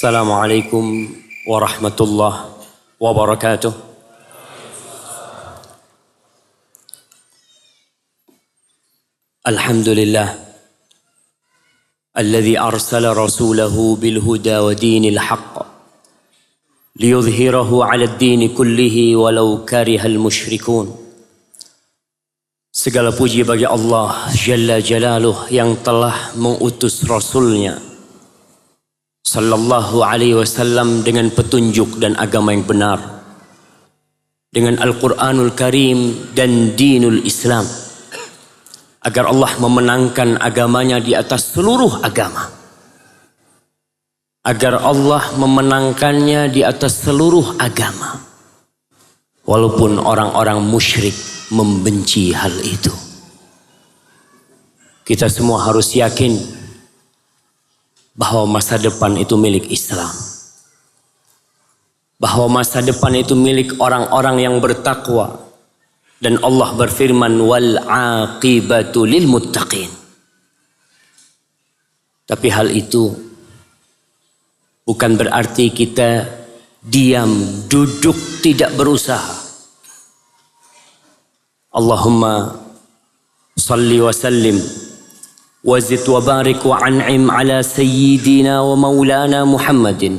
Assalamualaikum warahmatullahi wabarakatuh. Alhamdulillah alladzi arsala rasulahu bil huda wa dinil haqq liyudhhirahu 'ala ad-din kullihi walau karihal musyrikun. Segala puji bagi Allah Jalla Jalaluh yang telah mengutus Rasulnya Sallallahu alaihi wasallam dengan petunjuk dan agama yang benar, dengan Al-Quranul Karim dan dinul Islam, agar Allah memenangkan agamanya di atas seluruh agama, agar Allah memenangkannya di atas seluruh agama, walaupun orang-orang musyrik membenci hal itu. Kita semua harus yakin bahwa masa depan itu milik Islam, bahwa masa depan itu milik orang-orang yang bertakwa, dan Allah berfirman wal aqibatu lil muttaqin. Tapi hal itu bukan berarti kita diam, duduk, tidak berusaha. Allahumma salli wa sallim wazid wa barik wa an'im ala sayyidina wa maulana Muhammadin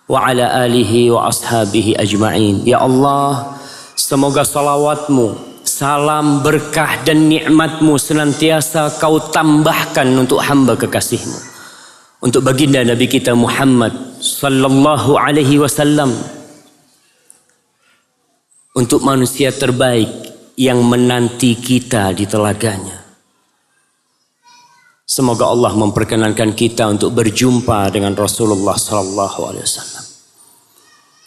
wa ala alihi wa ashabihi ajma'in. Ya Allah, semoga salawatmu, salam, berkah dan nikmatmu senantiasa kau tambahkan untuk hamba kekasihmu, untuk baginda Nabi kita Muhammad sallallahu alaihi wasallam, untuk manusia terbaik yang menanti kita di telaganya. Semoga Allah memperkenankan kita untuk berjumpa dengan Rasulullah sallallahu alaihi wasallam.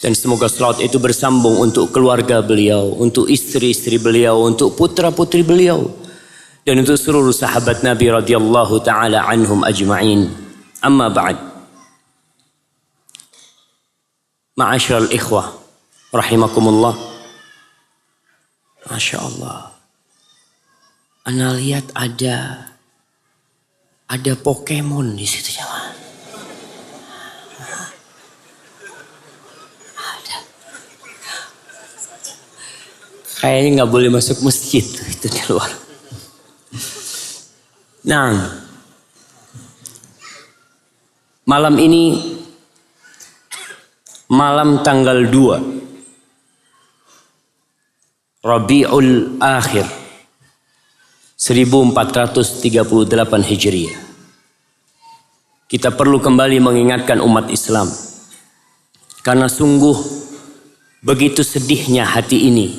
Dan semoga salawat itu bersambung untuk keluarga beliau, untuk istri-istri beliau, untuk putra-putri beliau, dan untuk seluruh sahabat Nabi radhiyallahu taala anhum ajma'in. Amma ba'd. Ma'asyiral ikhwah rahimakumullah. Masya Allah. Ana lihat ada Pokemon di situ, jangan. Ada. Kayaknya nggak boleh masuk masjid itu di luar. Nah, malam ini malam tanggal 2 Rabiul Akhir 1438 Hijriah. Kita perlu kembali mengingatkan umat Islam, karena sungguh begitu sedihnya hati ini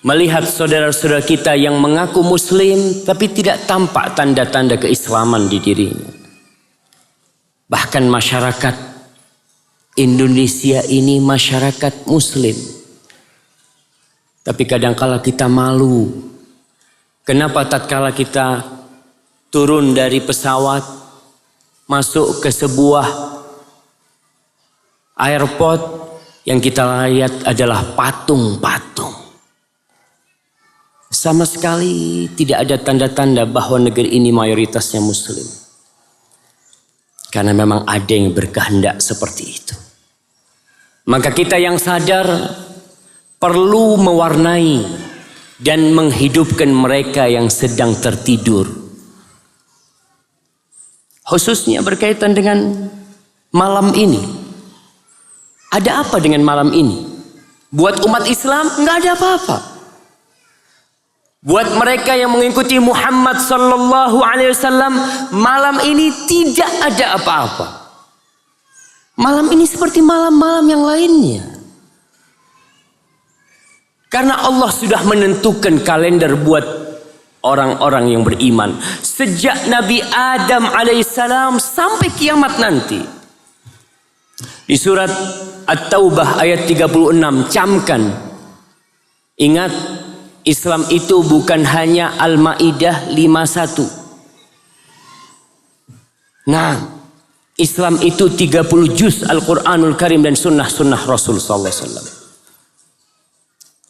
melihat saudara-saudara kita yang mengaku muslim tapi tidak tampak tanda-tanda keislaman di dirinya. Bahkan masyarakat Indonesia ini masyarakat muslim, tapi kadangkala kita malu. Kenapa tatkala kita turun dari pesawat, masuk ke sebuah airport, yang kita lihat adalah patung-patung. Sama sekali tidak ada tanda-tanda bahwa negeri ini mayoritasnya muslim. Karena memang ada yang berkehendak seperti itu. Maka kita yang sadar perlu mewarnai dan menghidupkan mereka yang sedang tertidur. Khususnya berkaitan dengan malam ini. Ada apa dengan malam ini? Buat umat Islam nggak ada apa-apa. Buat mereka yang mengikuti Muhammad sallallahu alaihi wasallam, malam ini tidak ada apa-apa. Malam ini seperti malam-malam yang lainnya. Karena Allah sudah menentukan kalender buat orang-orang yang beriman. Sejak Nabi Adam alaihissalam sampai kiamat nanti. Di surat At-Taubah ayat 36, camkan. Ingat, Islam itu bukan hanya Al-Ma'idah 51. Nah, Islam itu 30 juz Al-Quranul Karim dan sunnah-sunnah Rasul sallallahu alaihi wasallam.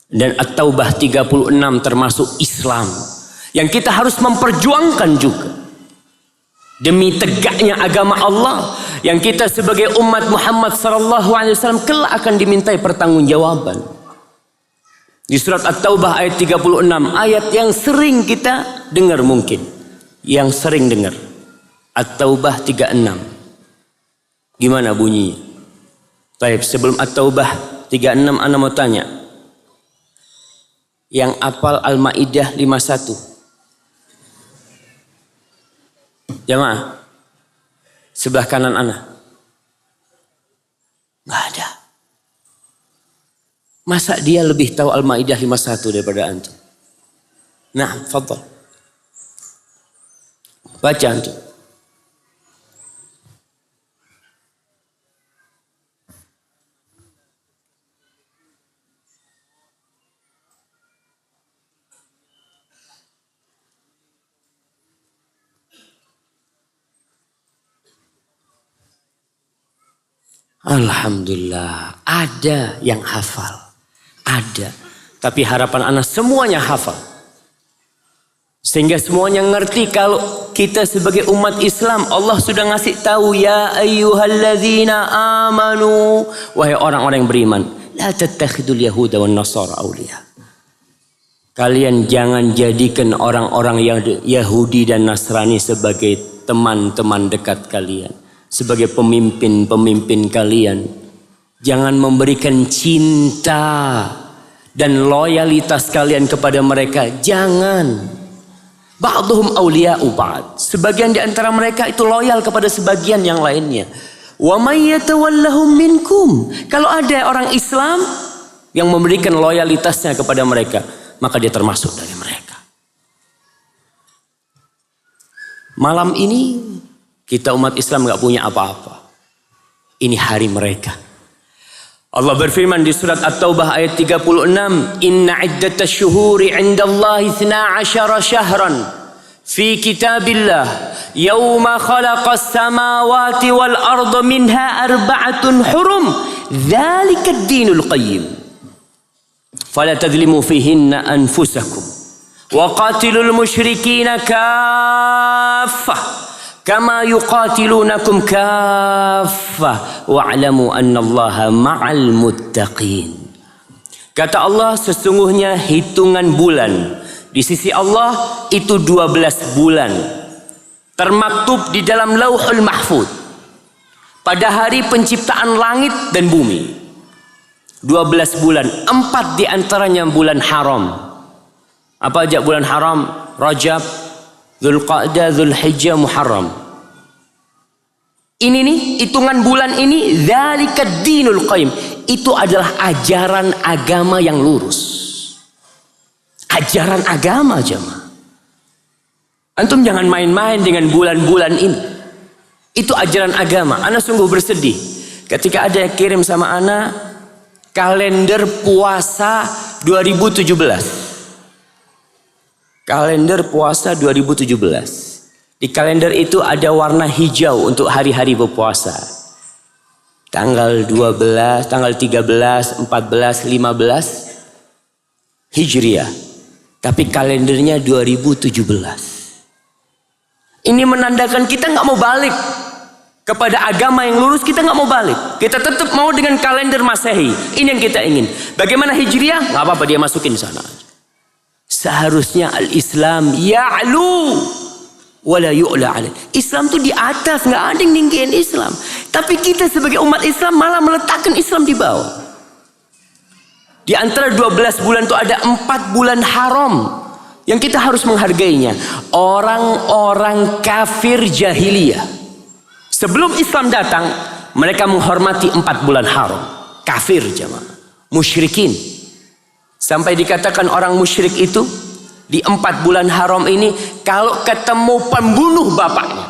Dan At-Taubah 36 termasuk Islam yang kita harus memperjuangkan juga. demi tegaknya agama Allah yang kita sebagai umat Muhammad SAW kelak akan dimintai pertanggungjawaban. Di surat At-Taubah ayat 36, ayat yang sering kita dengar mungkin, yang sering dengar. At-Taubah 36. Gimana bunyinya? Baik, sebelum At-Taubah 36 ana mau tanya. Yang apal Al-Maidah 51. Jamaah, sebelah kanan ana. Nggak ada. Masa dia lebih tahu Al-Maidah 51 daripada antum? Nah, fadhal. Baca antum. Alhamdulillah, ada yang hafal. Ada. Tapi harapan anak semuanya hafal. Sehingga semuanya ngerti kalau kita sebagai umat Islam, Allah sudah ngasih tahu, ya ayyuhalladzina amanu, wahai orang-orang yang beriman, la tattakhidul yahuda wan nasara awliya. Kalian jangan jadikan orang-orang yang Yahudi dan Nasrani sebagai teman-teman dekat kalian, sebagai pemimpin-pemimpin kalian. Jangan memberikan cinta dan loyalitas kalian kepada mereka. Jangan. Ba'duhum awliya'u ba'd. Sebagian di antara mereka itu loyal kepada sebagian yang lainnya. Wa may yatawallahum minkum. Kalau ada orang Islam yang memberikan loyalitasnya kepada mereka, maka dia termasuk dari mereka. Malam ini kita umat Islam gak punya apa-apa. Ini hari mereka. Allah berfirman di surat At-Taubah ayat 36, Inna iddatash syuhuri indallahi 12 syahran fi kitabillah yawma khalaqas samawati wal arda minha arba'atun hurum dzalika ad-dinul qayyim fala tadlimu fihinna anfusakum wa qatilul musyrikina kaffah kama yuqatilunakum kaffah wa'lamu annallaha ma'al muttaqin. Kata Allah, sesungguhnya hitungan bulan di sisi Allah itu 12 bulan. Termaktub di dalam Lauhul Mahfuz pada hari penciptaan langit dan bumi. 12 bulan, 4 di antaranya bulan haram. Apa aja bulan haram? Rajab, Dzulqa'dah, Dzulhijjah, Muharram. Ini nih, hitungan bulan ini, dzalika dinul qayyim. Itu adalah ajaran agama yang lurus. Ajaran agama, jemaah. Antum jangan main-main dengan bulan-bulan ini. Itu ajaran agama. Ana sungguh bersedih ketika ada yang kirim sama ana kalender puasa 2017. Kalender puasa 2017. Di kalender itu ada warna hijau untuk hari-hari berpuasa. Tanggal 12, tanggal 13, 14, 15 Hijriah. Tapi kalendernya 2017. Ini menandakan kita nggak mau balik kepada agama yang lurus. Kita nggak mau balik. Kita tetap mau dengan kalender Masehi. Ini yang kita ingin. Bagaimana Hijriah? Nggak apa-apa, dia masukin sana. Seharusnya al-Islam ya'lu wala yu'la alaih. Islam tuh di atas, nggak ada yang ninggiin Islam. Tapi kita sebagai umat Islam malah meletakkan Islam di bawah. Di antara 12 bulan itu ada 4 bulan haram yang kita harus menghargainya. Orang-orang kafir jahiliyah sebelum Islam datang, mereka menghormati 4 bulan haram. Kafir, jemaah, musyrikin. Sampai dikatakan orang musyrik itu di 4 bulan haram ini kalau ketemu pembunuh bapaknya,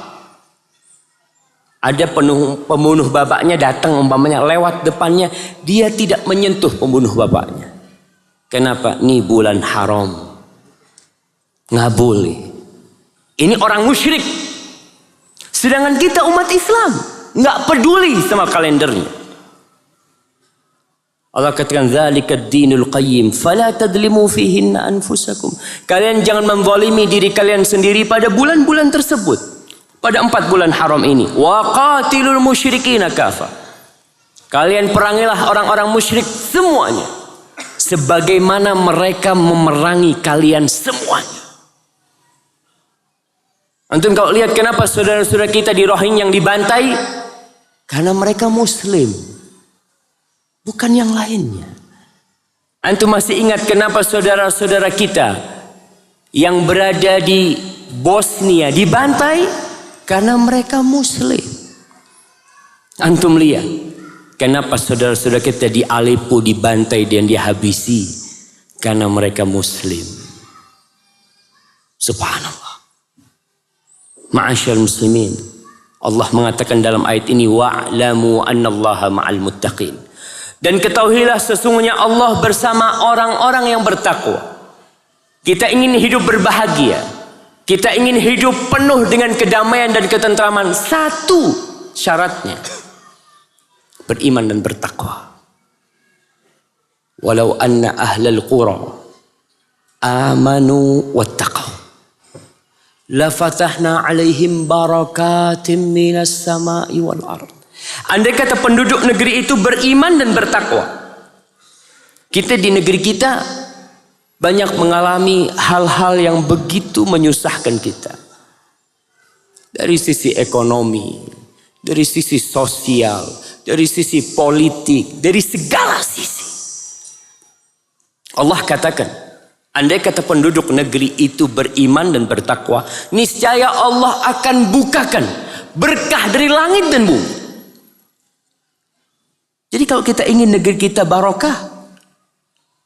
ada pembunuh bapaknya datang umpamanya lewat depannya, dia tidak menyentuh pembunuh bapaknya. Kenapa? Ini bulan haram, nggak boleh. Ini orang musyrik. Sedangkan kita umat Islam nggak peduli sama kalendernya. Allah katakan dzalika ad-dinul qayyim fala tadlimu fihinna anfusakum. Kalian jangan menzalimi diri kalian sendiri pada bulan-bulan tersebut. pada 4 bulan haram ini. Wa qatilul musyrikina kafa. Kalian perangilah orang-orang musyrik semuanya, sebagaimana mereka memerangi kalian semuanya. Antum kalau lihat kenapa saudara-saudara kita di Rohingya yang dibantai? Karena mereka muslim, bukan yang lainnya. Antum masih ingat kenapa saudara-saudara kita yang berada di Bosnia dibantai? Karena mereka muslim. Antum lihat kenapa saudara-saudara kita di Aleppo dibantai dan dihabisi? Karena mereka muslim. Subhanallah. Ma'asyal muslimin, Allah mengatakan dalam ayat ini, wa'lamu annallaha ma'al muttaqin. Dan ketahuilah sesungguhnya Allah bersama orang-orang yang bertakwa. Kita ingin hidup berbahagia, kita ingin hidup penuh dengan kedamaian dan ketentraman. Satu syaratnya, beriman dan bertakwa. Walau anna ahlal qura amanu wattaqaw la fatahna alaihim barakatim minas sama'i wal ard. Andai kata penduduk negeri itu beriman dan bertakwa, kita di negeri kita banyak mengalami hal-hal yang begitu menyusahkan kita. Dari sisi ekonomi, dari sisi sosial, dari sisi politik, dari segala sisi. Allah katakan, andai kata penduduk negeri itu beriman dan bertakwa, niscaya Allah akan bukakan berkah dari langit dan bumi. Jadi kalau kita ingin negeri kita barokah,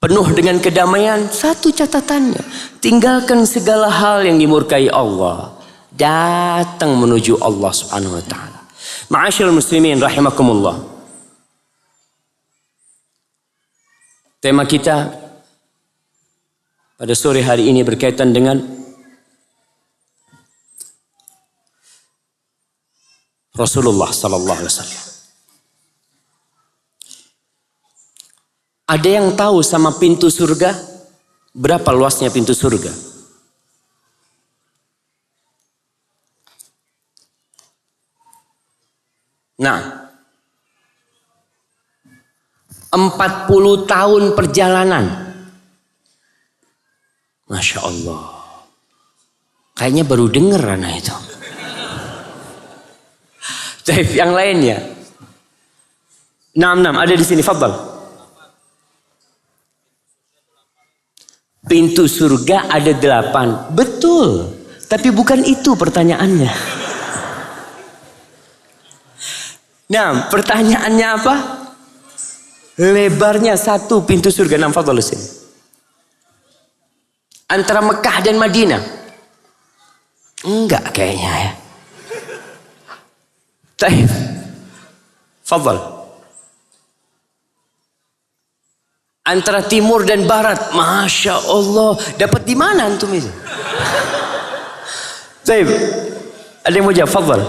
penuh dengan kedamaian, satu catatannya, tinggalkan segala hal yang dimurkai Allah, datang menuju Allah Subhanahu wa taala. Ma'asyiral muslimin rahimakumullah. Tema kita pada sore hari ini berkaitan dengan Rasulullah sallallahu alaihi wasallam. Ada yang tahu sama pintu surga? Berapa luasnya pintu surga? Nah, 40 tahun perjalanan. Masya Allah. Kayaknya baru dengar anak itu. Tapi yang lainnya. 6 ada di sini, fadhal. Pintu surga ada 8. Betul. Tapi bukan itu pertanyaannya. Nah, pertanyaannya apa? Lebarnya satu pintu surga. Nah, fadhal sini. Antara Mekah dan Madinah. Enggak kayaknya ya. Taib. Fadhal. Antara timur dan barat. Masya Allah. Dapat di mana antum itu? Taib. Ada yang mau jawab? Fadhal.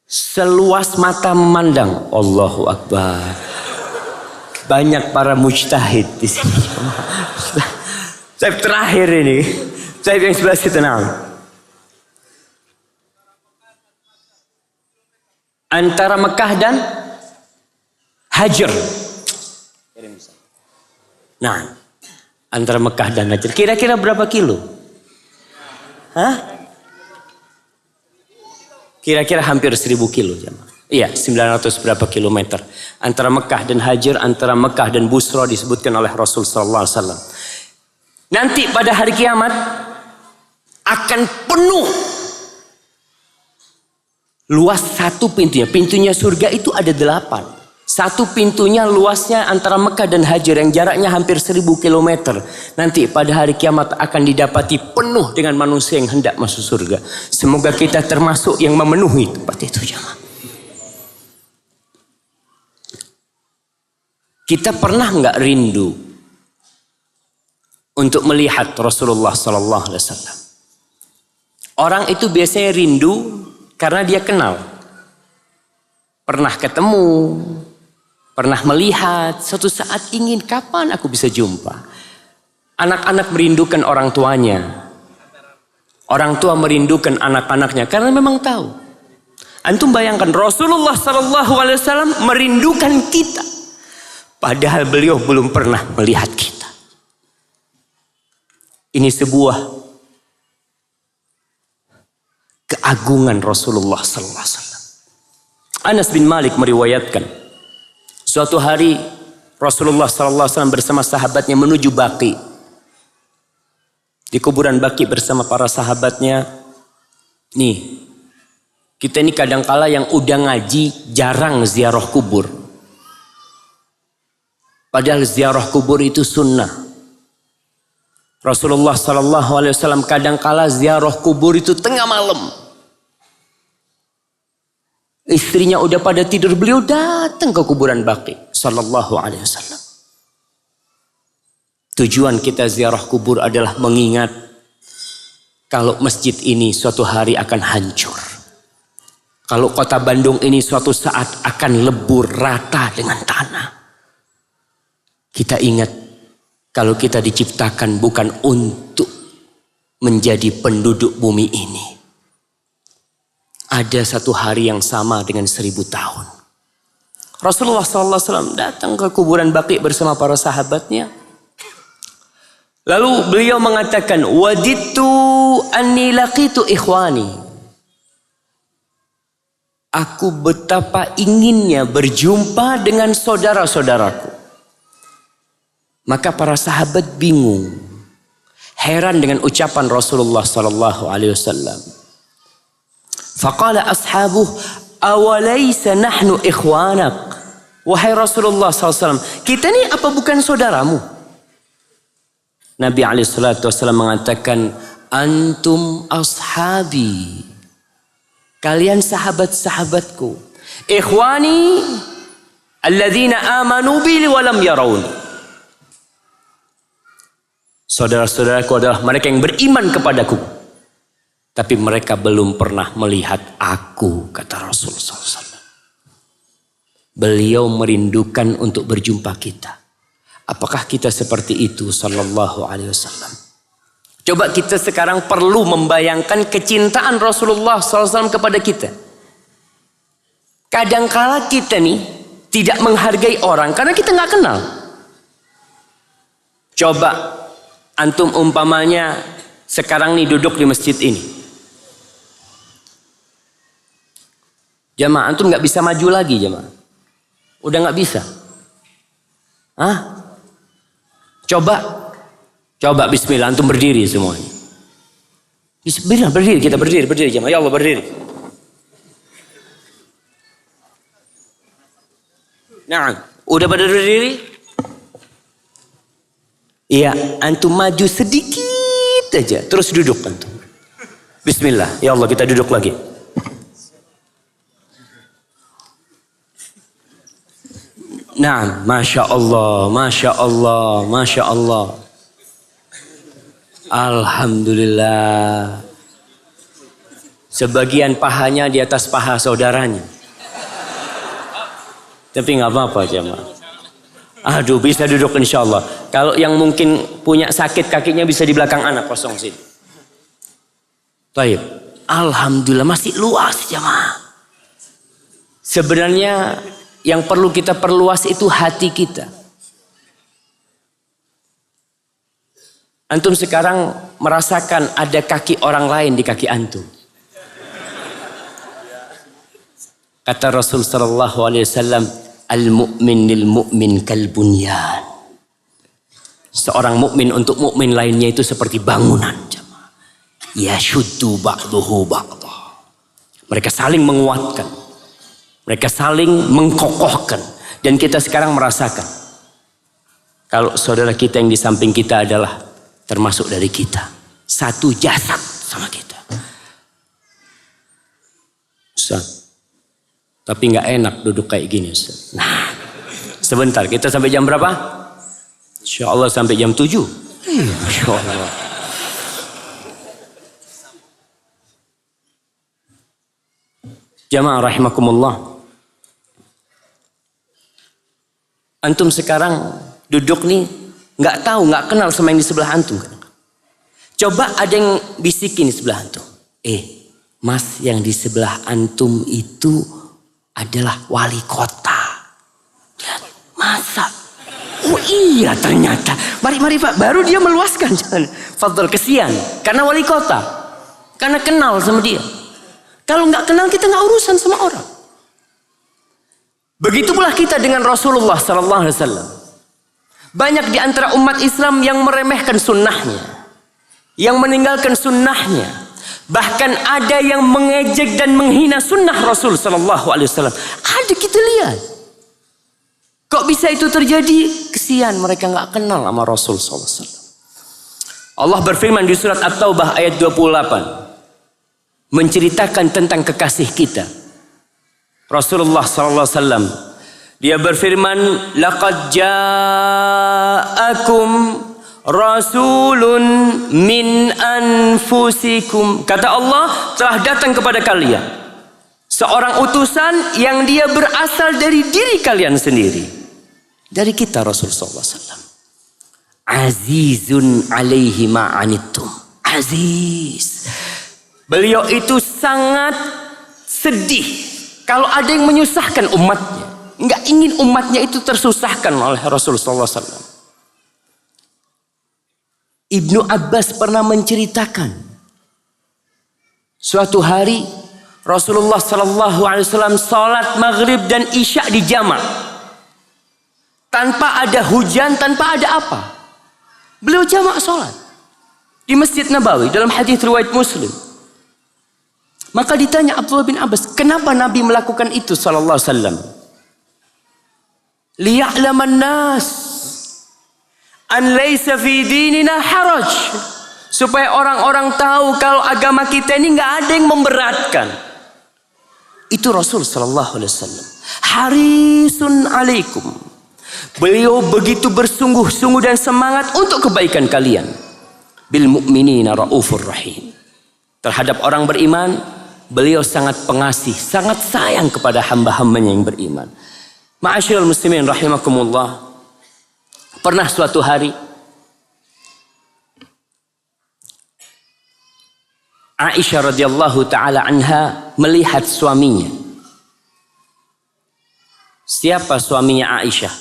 Seluas mata memandang. Allahu Akbar. Banyak para mujtahid di sini. Taib terakhir ini. Taib yang sebelah situ. Antara Mekah dan Hajar. Nah, antara Mekah dan Hajar. Kira-kira berapa kilo? Hah? Kira-kira hampir 1000 kilo. Iya, 900 berapa kilometer. Antara Mekah dan Hajar, antara Mekah dan Busra disebutkan oleh Rasul sallallahu alaihi wasallam. Nanti pada hari kiamat akan penuh. Luas satu pintunya. Pintunya surga itu ada 8. Satu pintunya luasnya antara Mekah dan Hajar yang jaraknya hampir 1000 km. Nanti pada hari kiamat akan didapati penuh dengan manusia yang hendak masuk surga. Semoga kita termasuk yang memenuhi tempat itu, jemaah. Kita pernah nggak rindu untuk melihat Rasulullah Sallallahu Alaihi Wasallam? Orang itu biasanya rindu karena dia kenal, pernah ketemu, pernah melihat. Suatu saat ingin, kapan aku bisa jumpa? Anak-anak merindukan orang tuanya, Orang tua merindukan anak-anaknya karena memang tahu. Antum bayangkan Rasulullah SAW merindukan kita. Padahal beliau belum pernah melihat kita. Ini sebuah keagungan Rasulullah SAW. Anas bin Malik meriwayatkan, suatu hari Rasulullah SAW bersama sahabatnya menuju Baqi. Di kuburan Baqi bersama para sahabatnya. Nih, kita ini kadangkala yang udah ngaji jarang ziarah kubur. Padahal ziarah kubur itu sunnah. Rasulullah SAW kadangkala ziarah kubur itu tengah malam. Istrinya udah pada tidur, beliau datang ke kuburan Baqi sallallahu alaihi wasallam. Tujuan kita ziarah kubur adalah mengingat kalau masjid ini suatu hari akan hancur. Kalau kota Bandung ini suatu saat akan lebur rata dengan tanah. Kita ingat kalau kita diciptakan bukan untuk menjadi penduduk bumi ini. Ada satu hari yang sama dengan 1000 tahun. Rasulullah SAW datang ke kuburan Baqi bersama para sahabatnya. Lalu beliau mengatakan, "Wadittu anni laqitu ikhwani." Aku betapa inginnya berjumpa dengan saudara-saudaraku. Maka para sahabat bingung, heran dengan ucapan Rasulullah SAW. Faqala ashabuh, awalaysa nahnu ikhwanak. Wahai Rasulullah SAW, kita ni apa bukan saudaramu? Nabi SAW mengatakan, antum ashabi. Kalian sahabat-sahabatku. Ikhwani alladzina amanu bi walam yarawni. Saudara-saudaraku adalah mereka yang beriman kepadaku, tapi mereka belum pernah melihat aku, kata Rasulullah SAW. Beliau merindukan untuk berjumpa kita. Apakah kita seperti itu sallallahu alaihi wasallam? Coba kita sekarang perlu membayangkan kecintaan Rasulullah SAW kepada kita. Kadangkala kita nih tidak menghargai orang karena kita nggak kenal. Coba antum umpamanya sekarang nih duduk di masjid ini. Jamaah, antum nggak bisa maju lagi jamaah. Udah nggak bisa. Hah? Coba bismillah, antum berdiri semuanya. Bismillah, berdiri, kita berdiri jamaah. Ya Allah, berdiri. Nah, udah pada berdiri? Iya, antum maju sedikit aja, terus duduk antum. Bismillah, ya Allah, kita duduk lagi. Nah, Masya Allah, Masya Allah, Masya Allah. Alhamdulillah. Sebagian pahanya di atas paha saudaranya. Tapi nggak apa-apa jemaah. Aduh, bisa duduk insya Allah. Kalau yang mungkin punya sakit kakinya bisa di belakang anak kosong sini. Baik. Alhamdulillah masih luas jemaah. Sebenarnya yang perlu kita perluas itu hati kita. Antum sekarang merasakan ada kaki orang lain di kaki antum. Kata Rasul sallallahu alaihi wasallam, al-mu'min lil mu'min kal bunyan. Seorang mukmin untuk mukmin lainnya itu seperti bangunan. Yashuddu ba'duhu ba'dah. Mereka saling menguatkan. Mereka saling mengkokohkan. Dan kita sekarang merasakan. Kalau saudara kita yang di samping kita adalah termasuk dari kita. Satu jasad sama kita. Ustaz. Tapi gak enak duduk kayak gini Ustaz. Nah, sebentar. Kita sampai jam berapa? Insya Allah sampai jam 7. Insya Allah. Jamaah rahimakumullah. Antum sekarang duduk nih, nggak tahu, nggak kenal sama yang di sebelah antum. Coba ada yang bisikin di sebelah antum. Mas, yang di sebelah antum itu adalah wali kota. Masa? Oh iya ternyata. Mari Pak, baru dia meluaskan. Fadl, kesian. Karena wali kota. Karena kenal sama dia. Kalau nggak kenal kita nggak urusan sama orang. Begitu pula kita dengan Rasulullah Sallallahu Alaihi Wasallam. Banyak di antara umat Islam yang meremehkan sunnahnya, yang meninggalkan sunnahnya, bahkan ada yang mengejek dan menghina sunnah Rasul Sallallahu Alaihi Wasallam. Ada, kita lihat. Kok bisa itu terjadi? Kesian, mereka nggak kenal sama Rasul Sallallahu Alaihi Wasallam. Allah berfirman di surat At-Taubah ayat 28, menceritakan tentang kekasih kita Rasulullah sallallahu alaihi wasallam. Dia berfirman, laqad ja'akum rasulun min anfusikum. Kata Allah, telah datang kepada kalian seorang utusan yang dia berasal dari diri kalian sendiri. Dari kita Rasul sallallahu alaihi wasallam. Azizun alaihi ma'anittum. Aziz. Beliau itu sangat sedih kalau ada yang menyusahkan umatnya. Nggak ingin umatnya itu tersusahkan oleh Rasulullah SAW. Ibnu Abbas pernah menceritakan, suatu hari Rasulullah SAW salat maghrib dan isya di jamak, tanpa ada hujan, tanpa ada apa. Beliau jamak salat di Masjid Nabawi dalam hadis riwayat Muslim. Maka ditanya Abdullah bin Abbas, kenapa Nabi melakukan itu sallallahu alaihi wasallam? Liya'laman nas an laysa fi dinina haraj. Supaya orang-orang tahu kalau agama kita ini enggak ada yang memberatkan. Itu Rasul sallallahu alaihi wasallam. Harisun alaikum. Beliau begitu bersungguh-sungguh dan semangat untuk kebaikan kalian. Bil mu'minina raufur rahim. Terhadap orang beriman, beliau sangat pengasih, sangat sayang kepada hamba-hambanya yang beriman. Ma'asyiral muslimin rahimakumullah. Pernah suatu hari Aisyah radhiyallahu taala anha melihat suaminya. Siapa suaminya Aisyah?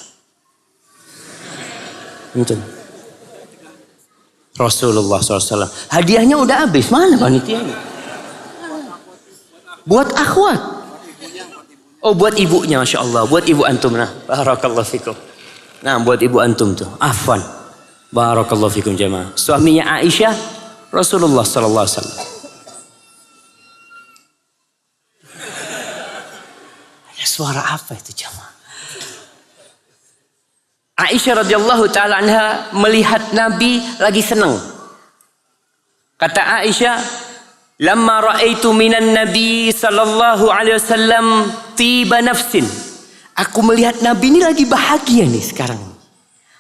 Rasulullah SAW. Hadiahnya udah habis, mana panitianya? Buat akhwat. Oh, buat ibunya, masya Allah. Buat ibu antum, nah. Barakallahu fikum. Nah, buat ibu antum tuh. Afwan. Barakallahu fikum jamaah. Suaminya Aisyah, Rasulullah SAW. Suara apa itu jamaah? Aisyah radhiyallahu taala anha melihat Nabi lagi senang. Kata Aisyah, "Lamma ra'aitu minan Nabi sallallahu alaihi wasallam tiba nafsin." Aku melihat Nabi ini lagi bahagia nih sekarang.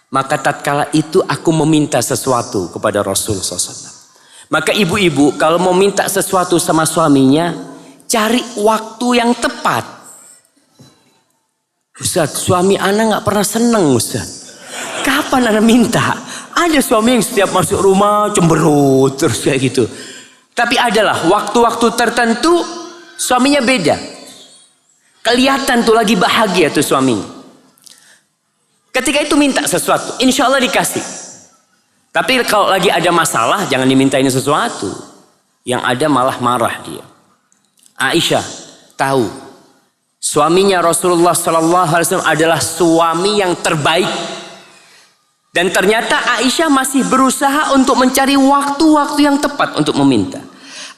Maka tatkala itu aku meminta sesuatu kepada Rasul SAW. Maka ibu-ibu kalau mau minta sesuatu sama suaminya, cari waktu yang tepat. Ustaz, suami anak gak pernah senang Ustaz. Kapan anak minta? Ada suami yang setiap masuk rumah cemberut terus kayak gitu. Tapi adalah waktu-waktu tertentu suaminya beda. Kelihatan tuh lagi bahagia tuh suaminya. Ketika itu minta sesuatu, insya Allah dikasih. Tapi kalau lagi ada masalah jangan dimintain sesuatu. Yang ada malah marah dia. Aisyah tahu suaminya Rasulullah SAW adalah suami yang terbaik. Dan ternyata Aisyah masih berusaha untuk mencari waktu-waktu yang tepat untuk meminta.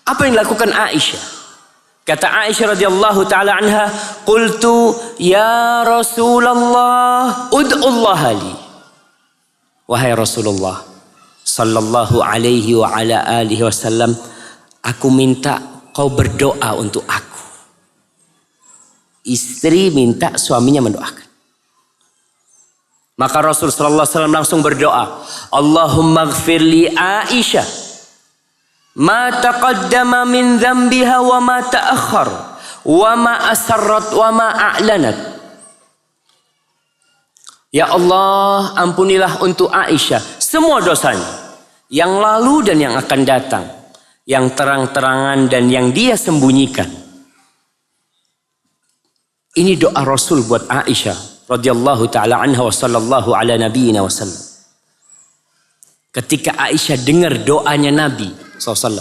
Apa yang dilakukan Aisyah? Kata Aisyah radhiyallahu taala anha, "Qultu ya Rasulullah, ud'ullah li." Wahai Rasulullah sallallahu alaihi wa ala alihi wasallam, aku minta kau berdoa untuk aku. Istri minta suaminya mendoakan. Maka Rasul sallallahu alaihi wasallam langsung berdoa, Allahumma ighfir li Aisyah ma taqaddama min dhanbiha wa ma ta'akhkhar wa ma asarrat wa ma a'lanat. Ya Allah, ampunilah untuk Aisyah semua dosanya Yang lalu dan yang akan datang. Yang terang-terangan dan yang dia sembunyikan. Ini doa Rasul buat Aisyah radhiyallahu taala anha wa sallallahu ala nabiyyina wasallam. Ketika Aisyah dengar doanya Nabi SAW,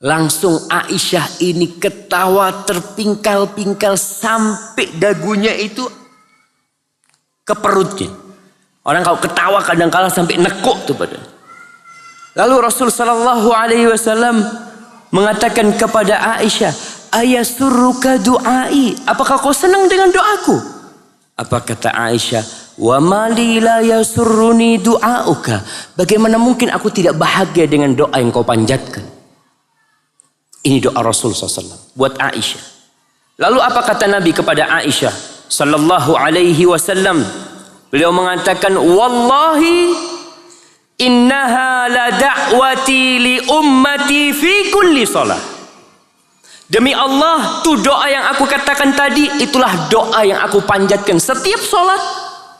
langsung Aisyah ini ketawa terpingkal-pingkal sampai dagunya itu ke perutnya. Orang kalau ketawa kadang-kala sampai nekuk tuh badan. Lalu Rasul sallallahu alaihi wasallam mengatakan kepada Aisyah, "Ayasurruka du'ai?" Apakah kau senang dengan doaku? Apa kata Aisyah? "Wa ma li la yasurruni du'auka." Bagaimana mungkin aku tidak bahagia dengan doa yang kau panjatkan? Ini doa Rasul SAW buat Aisyah. Lalu apa kata Nabi kepada Aisyah sallallahu alaihi wasallam? Beliau mengatakan, "Wallahi innaha la da'wati li ummati fi kulli shalah." Demi Allah, tuh doa yang aku katakan tadi, itulah doa yang aku panjatkan setiap sholat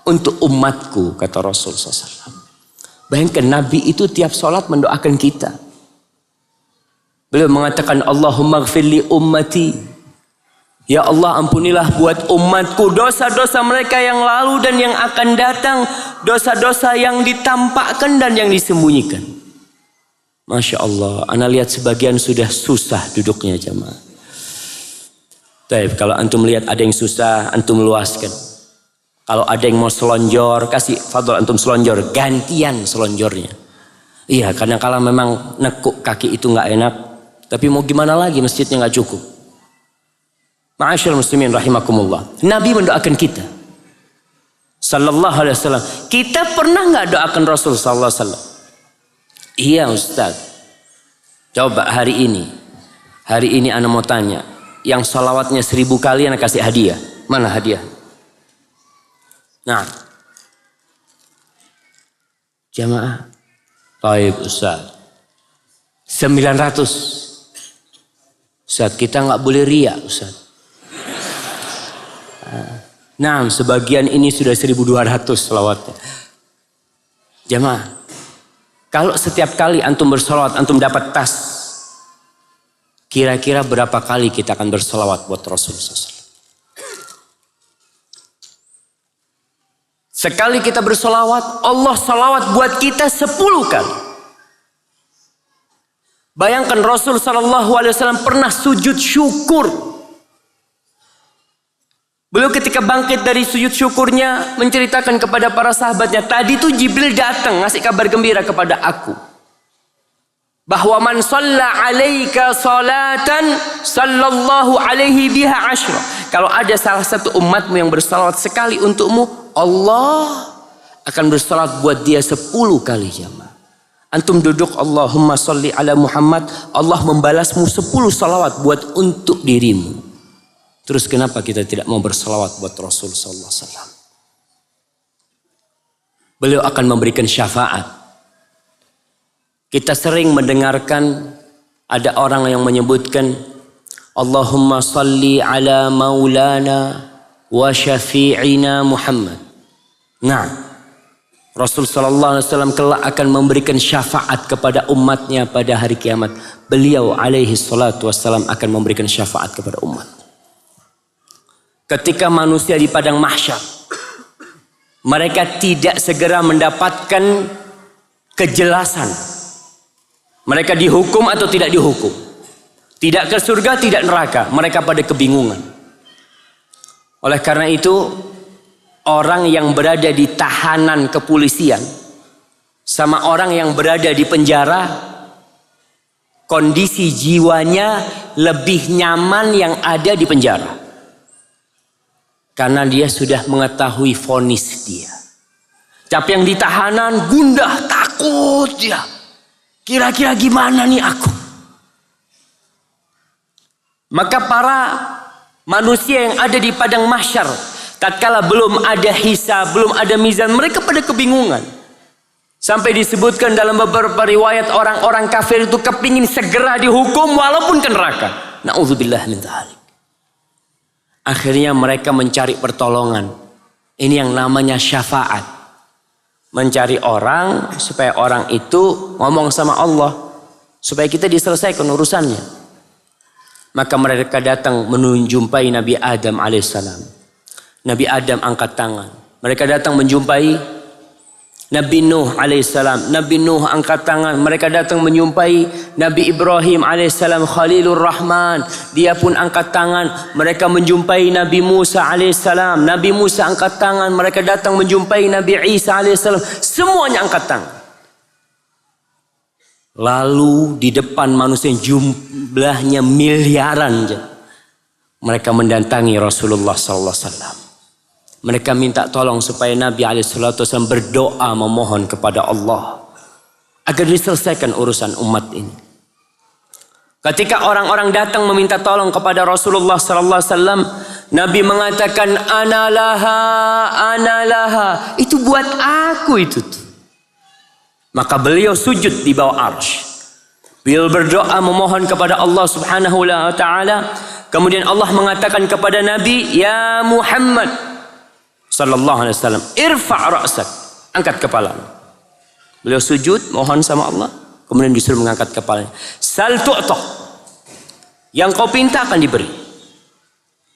untuk umatku, kata Rasul SAW. Bayangkan Nabi itu tiap sholat mendoakan kita. Beliau mengatakan, Allahumma gfir li ummati. Ya Allah, ampunilah buat umatku dosa-dosa mereka yang lalu dan yang akan datang. Dosa-dosa yang ditampakkan dan yang disembunyikan. Masya Allah, ana lihat sebagian sudah susah duduknya jamaah. Baik, kalau antum lihat ada yang susah, antum luaskan. Kalau ada yang mau selonjor, kasih fadl antum selonjor, gantian selonjornya. Iya, kadang-kala memang nekuk kaki itu nggak enak, tapi mau gimana lagi, masjidnya nggak cukup. Ma'asyiral muslimin rahimakumullah. Nabi mendoakan kita. Sallallahu alaihi wasallam. Kita pernah nggak doakan Rasul sallallahu alaihi wasallam? Iya Ustaz. Coba hari ini. Hari ini ana mau tanya. Yang salawatnya 1000 kali ana kasih hadiah. Mana hadiah? Nah. Jamaah. Baik Ustaz. 900. Ustaz, kita nggak boleh riya Ustaz. Nah, sebagian ini sudah 1200 salawatnya. Jamaah. Kalau setiap kali antum bersolawat, antum dapat tas. Kira-kira berapa kali kita akan bersolawat buat Rasulullah SAW? Sekali kita bersolawat, Allah solawat buat kita 10 kali. Bayangkan Rasul SAW pernah sujud syukur. Beliau ketika bangkit dari sujud syukurnya menceritakan kepada para sahabatnya, tadi tuh Jibril datang ngasih kabar gembira kepada aku. Bahwa man shalla alaika salatan sallallahu alaihi biha ashra. Kalau ada salah satu umatmu yang bersalawat sekali untukmu, Allah akan bersalawat buat dia 10 kali jamaah. Antum duduk Allahumma sholli ala Muhammad, Allah membalasmu 10 salawat buat untuk dirimu. Terus kenapa kita tidak mau bersalawat buat Rasul sallallahu alaihi wasallam? Beliau akan memberikan syafaat. Kita sering mendengarkan ada orang yang menyebutkan Allahumma salli ala maulana wa syafi'ina Muhammad. Nah, Rasul sallallahu alaihi wasallam kelak akan memberikan syafaat kepada umatnya pada hari kiamat. Beliau alaihi salatu wassalam akan memberikan syafaat kepada umat. Ketika manusia di padang mahsyar, mereka tidak segera mendapatkan kejelasan. Mereka dihukum atau tidak dihukum. Tidak ke surga, tidak neraka. Mereka pada kebingungan. Oleh karena itu, orang yang berada di tahanan kepolisian sama orang yang berada di penjara, kondisi jiwanya lebih nyaman yang ada di penjara. Karena dia sudah mengetahui vonis dia. Tapi yang di tahanan gundah, takut dia. Kira-kira gimana nih aku? Maka para manusia yang ada di padang mahsyar, tatkala belum ada hisab, belum ada mizan, mereka pada kebingungan. Sampai disebutkan dalam beberapa riwayat orang-orang kafir itu kepingin segera dihukum walaupun ke neraka. Na'udzubillah min dzalik. Akhirnya mereka mencari pertolongan. Ini yang namanya syafaat. mencari orang supaya orang itu ngomong sama Allah supaya kita diselesaikan urusannya. Maka mereka datang menjumpai Nabi Adam alaihissalam. Nabi Adam angkat tangan. Mereka datang menjumpai Nabi Nuh alaihissalam. Nabi Nuh angkat tangan. Mereka datang menjumpai Nabi Ibrahim alaihissalam, Khalilur Rahman. Dia pun angkat tangan. Mereka menjumpai Nabi Musa alaihissalam. Nabi Musa angkat tangan. Mereka datang menjumpai Nabi Isa alaihissalam. Semuanya angkat tangan. Lalu di depan manusia jumlahnya miliaran, mereka mendatangi Rasulullah sallallahu alaihi wasallam. Mereka minta tolong supaya Nabi SAW berdoa memohon kepada Allah agar diselesaikan urusan umat ini. Ketika orang-orang datang meminta tolong kepada Rasulullah SAW, Nabi mengatakan ana laha, itu buat aku itu. Maka beliau sujud di bawah arsy. Beliau berdoa memohon kepada Allah Subhanahu wa taala. Kemudian Allah mengatakan kepada Nabi, ya Muhammad sallallahu alaihi wasallam, irfa' ra'sak, angkat kepala. Beliau sujud mohon sama Allah, kemudian disuruh mengangkat kepalanya. Sal tu'ta, yang kau pinta akan diberi.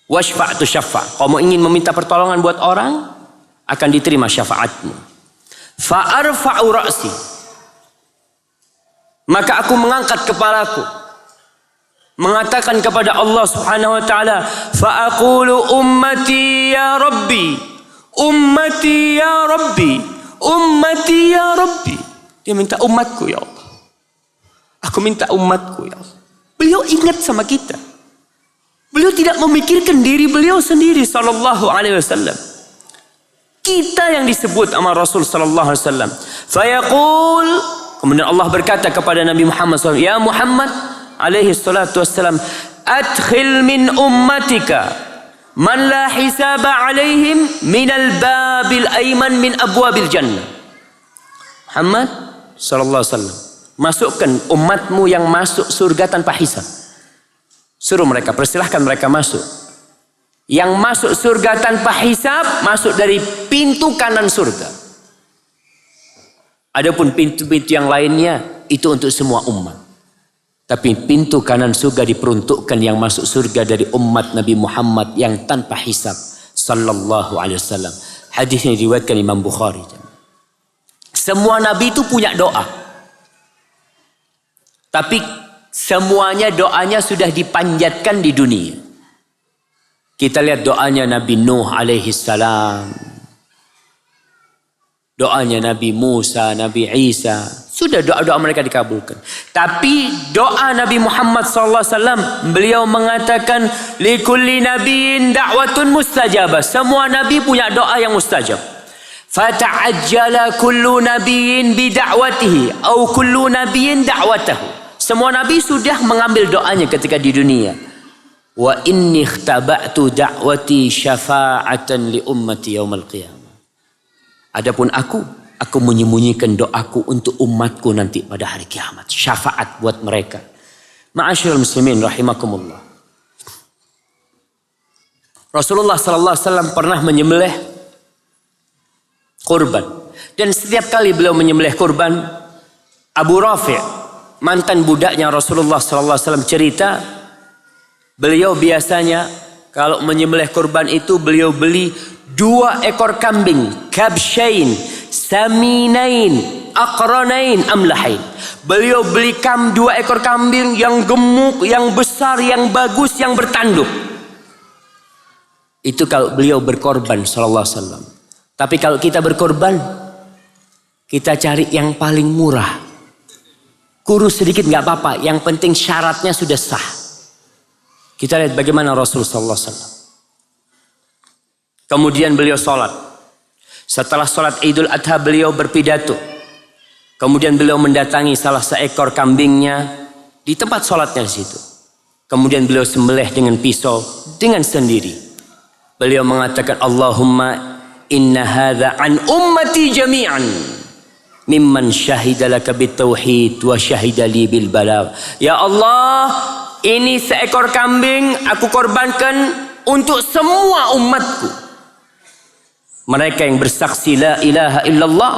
Washfa' tu syafa', kau mau ingin meminta pertolongan buat orang, akan diterima syafaatmu. Fa arfa'u ra'si, maka aku mengangkat kepalaku, mengatakan kepada Allah Subhanahu wa taala, fa aqulu ummati ya rabbi, ummati ya Rabbi, ummati ya Rabbi. Dia minta umatku ya Allah. Aku minta umatku ya Allah. Beliau ingat sama kita. Beliau tidak memikirkan diri beliau sendiri sallallahu alaihi wasallam. Kita yang disebut sama Rasul sallallahu alaihi wasallam. Fayaqul, kemudian Allah berkata kepada Nabi Muhammad SAW, ya Muhammad alaihi salatu wassalam, adkhil min ummatika man la hisaba alaihim minal babil aiman min abwabil jannah. Muhammad sallallahu alaihi wasallam, masukkan umatmu yang masuk surga tanpa hisab. Suruh mereka, persilahkan mereka masuk. Yang masuk surga tanpa hisab, masuk dari pintu kanan surga. Adapun pintu-pintu yang lainnya itu untuk semua umat. Tapi pintu kanan surga diperuntukkan yang masuk surga dari umat Nabi Muhammad yang tanpa hisab sallallahu alaihi wasallam. Hadis ini diriwayatkan Imam Bukhari. Semua nabi itu punya doa. Tapi semuanya doanya sudah dipanjatkan di dunia. Kita lihat doanya Nabi Nuh alaihi salam. Doanya Nabi Musa, Nabi Isa, sudah doa-doa mereka dikabulkan. Tapi doa Nabi Muhammad SAW, beliau mengatakan, likulli nabiyyin da'watun mustajabah. Semua nabi punya doa yang mustajab. Fata'ajjala kullu nabiyyin bida'watihi, atau kullu nabiyyin da'watahu. Semua nabi sudah mengambil doanya ketika di dunia. Wa inni ikhtaba'tu da'wati syafa'atan li ummati yaumal qiyamah. Adapun aku menyembunyikan doaku untuk umatku nanti pada hari kiamat. Syafaat buat mereka. Ma'asyiral muslimin rahimakumullah. Rasulullah sallallahu alaihi wasallam pernah menyembelih kurban. Dan setiap kali beliau menyembelih kurban, Abu Rafi', mantan budaknya Rasulullah sallallahu alaihi wasallam, cerita, beliau biasanya kalau menyembelih kurban itu beliau beli 2 ekor kambing, kabshain, saminain, aqranain, amlahain. Beliau beli 2 ekor kambing yang gemuk, yang besar, yang bagus, yang bertanduk. Itu kalau beliau berkorban sallallahu alaihi wasallam. Tapi kalau kita berkorban, kita cari yang paling murah. Kurus sedikit nggak apa-apa, yang penting syaratnya sudah sah. Kita lihat bagaimana Rasul sallallahu alaihi wasallam. Kemudian beliau sholat. Setelah sholat Idul Adha beliau berpidato. Kemudian beliau mendatangi salah seekor kambingnya di tempat sholatnya di situ. Kemudian beliau sembelih dengan pisau dengan sendiri. Beliau mengatakan, Allahumma inna hadha an ummati jami'an mimman syahida laka bitauhid wa syahida li bil balagh. Ya Allah, ini seekor kambing aku korbankan untuk semua umatku. Mereka yang bersaksi la ilaha illallah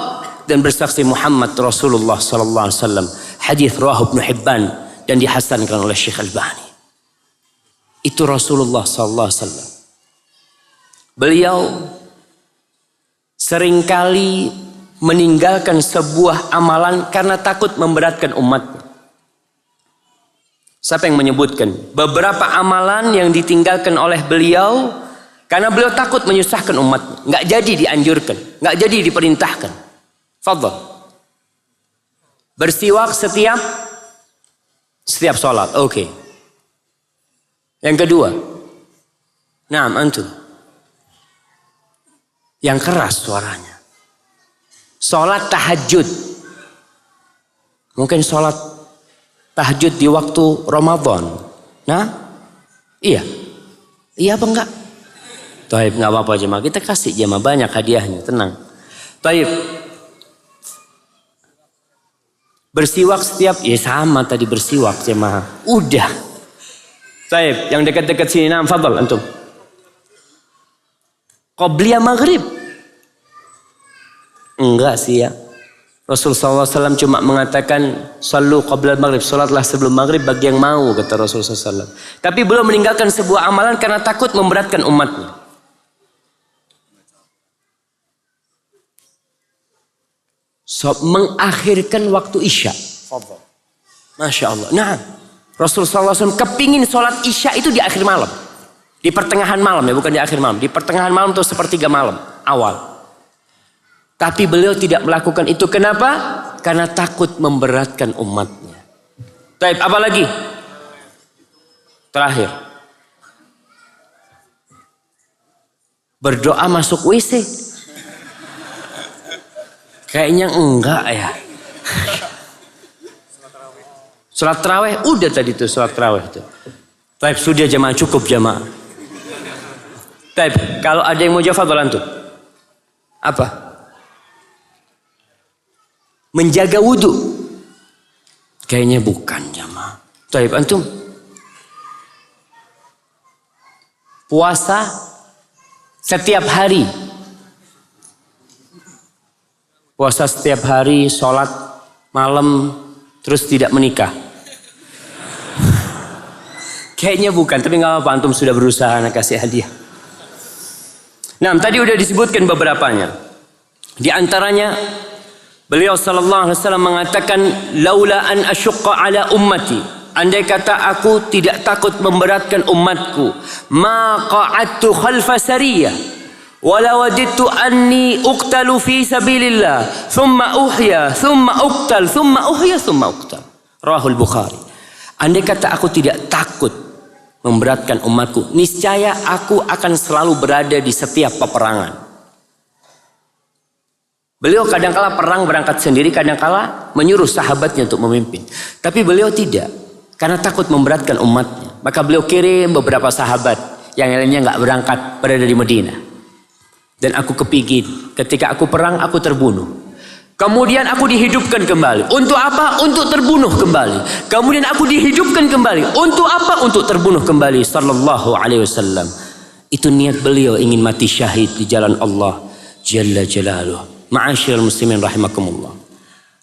dan bersaksi Muhammad Rasulullah sallallahu alaihi wasallam. Hadis riwayat Ibnu Hibban dan dihasankan oleh Syekh Albani. Itu Rasulullah sallallahu alaihi wasallam. Beliau seringkali meninggalkan sebuah amalan karena takut memberatkan umatnya. Siapa yang menyebutkan beberapa amalan yang ditinggalkan oleh beliau karena beliau takut menyusahkan umatnya? Nggak jadi dianjurkan, nggak jadi diperintahkan. Fadhal. Bersiwak setiap sholat. Oke. Yang kedua. Naam, antum. Yang keras suaranya. Sholat tahajud. Mungkin sholat tahajud di waktu Ramadan. Nah, iya. Iya apa enggak? Taib, enggak apa-apa jemaah. Kita kasih jemaah banyak hadiahnya, tenang. Taib. Bersiwak setiap, ya sama tadi bersiwak jemaah. Udah. Taib, yang dekat-dekat sini, nah, fadhal antum. Qobliyah maghrib. Enggak sih ya. Rasulullah SAW cuma mengatakan sallu qabla maghrib, salatlah sebelum maghrib bagi yang mau, kata Rasulullah SAW. Tapi beliau meninggalkan sebuah amalan karena takut memberatkan umatnya. So, mengakhirkan waktu isya. Masya Allah. Nah, Rasulullah SAW kepingin sholat isya itu di akhir malam. Di pertengahan malam ya, bukan di akhir malam. Di pertengahan malam atau sepertiga malam awal. Tapi beliau tidak melakukan itu. Kenapa? Karena takut memberatkan umatnya. Baik, apa lagi? Terakhir. Berdoa masuk WC. Kayaknya enggak ya. Salat tarawih udah tadi tuh, salat tarawih itu. Baik, sudah jamaah, cukup jamaah. Baik, kalau ada yang mau jawab fadhalan tuh. Apa? Menjaga wudhu. Kayaknya bukan jamaah. Baik, antum. Puasa setiap hari. Puasa setiap hari, sholat malam, terus tidak menikah. Kayaknya bukan, tapi nggak apa-apa, antum sudah berusaha, nak kasih hadiah. Nah, tadi udah disebutkan beberapanya. Di antaranya, beliau sallallahu alaihi wasallam mengatakan, laula an asyqa ala ummati, andai kata aku tidak takut memberatkan umatku, ma qa'adtu khalfa sariyah, wala wadidtu anni uqtalu fi sabilillah, thumma uhya, thumma uqtal, thumma uhya, thumma uqtal. Rahul Bukhari. Andai kata aku tidak takut memberatkan umatku, niscaya aku akan selalu berada di setiap peperangan. Beliau kadangkala perang berangkat sendiri, kadangkala menyuruh sahabatnya untuk memimpin. Tapi beliau tidak, karena takut memberatkan umatnya. Maka beliau kirim beberapa sahabat, yang lainnya nggak berangkat, berada di Madinah. Dan aku kepingin, ketika aku perang, aku terbunuh. Kemudian aku dihidupkan kembali. Untuk apa? Untuk terbunuh kembali. Kemudian aku dihidupkan kembali. Untuk apa? Untuk terbunuh kembali. Sallallahu alaihi wasallam. Itu niat beliau, ingin mati syahid di jalan Allah Jalla Jalaluh. Ma'asyiral muslimin rahimakumullah.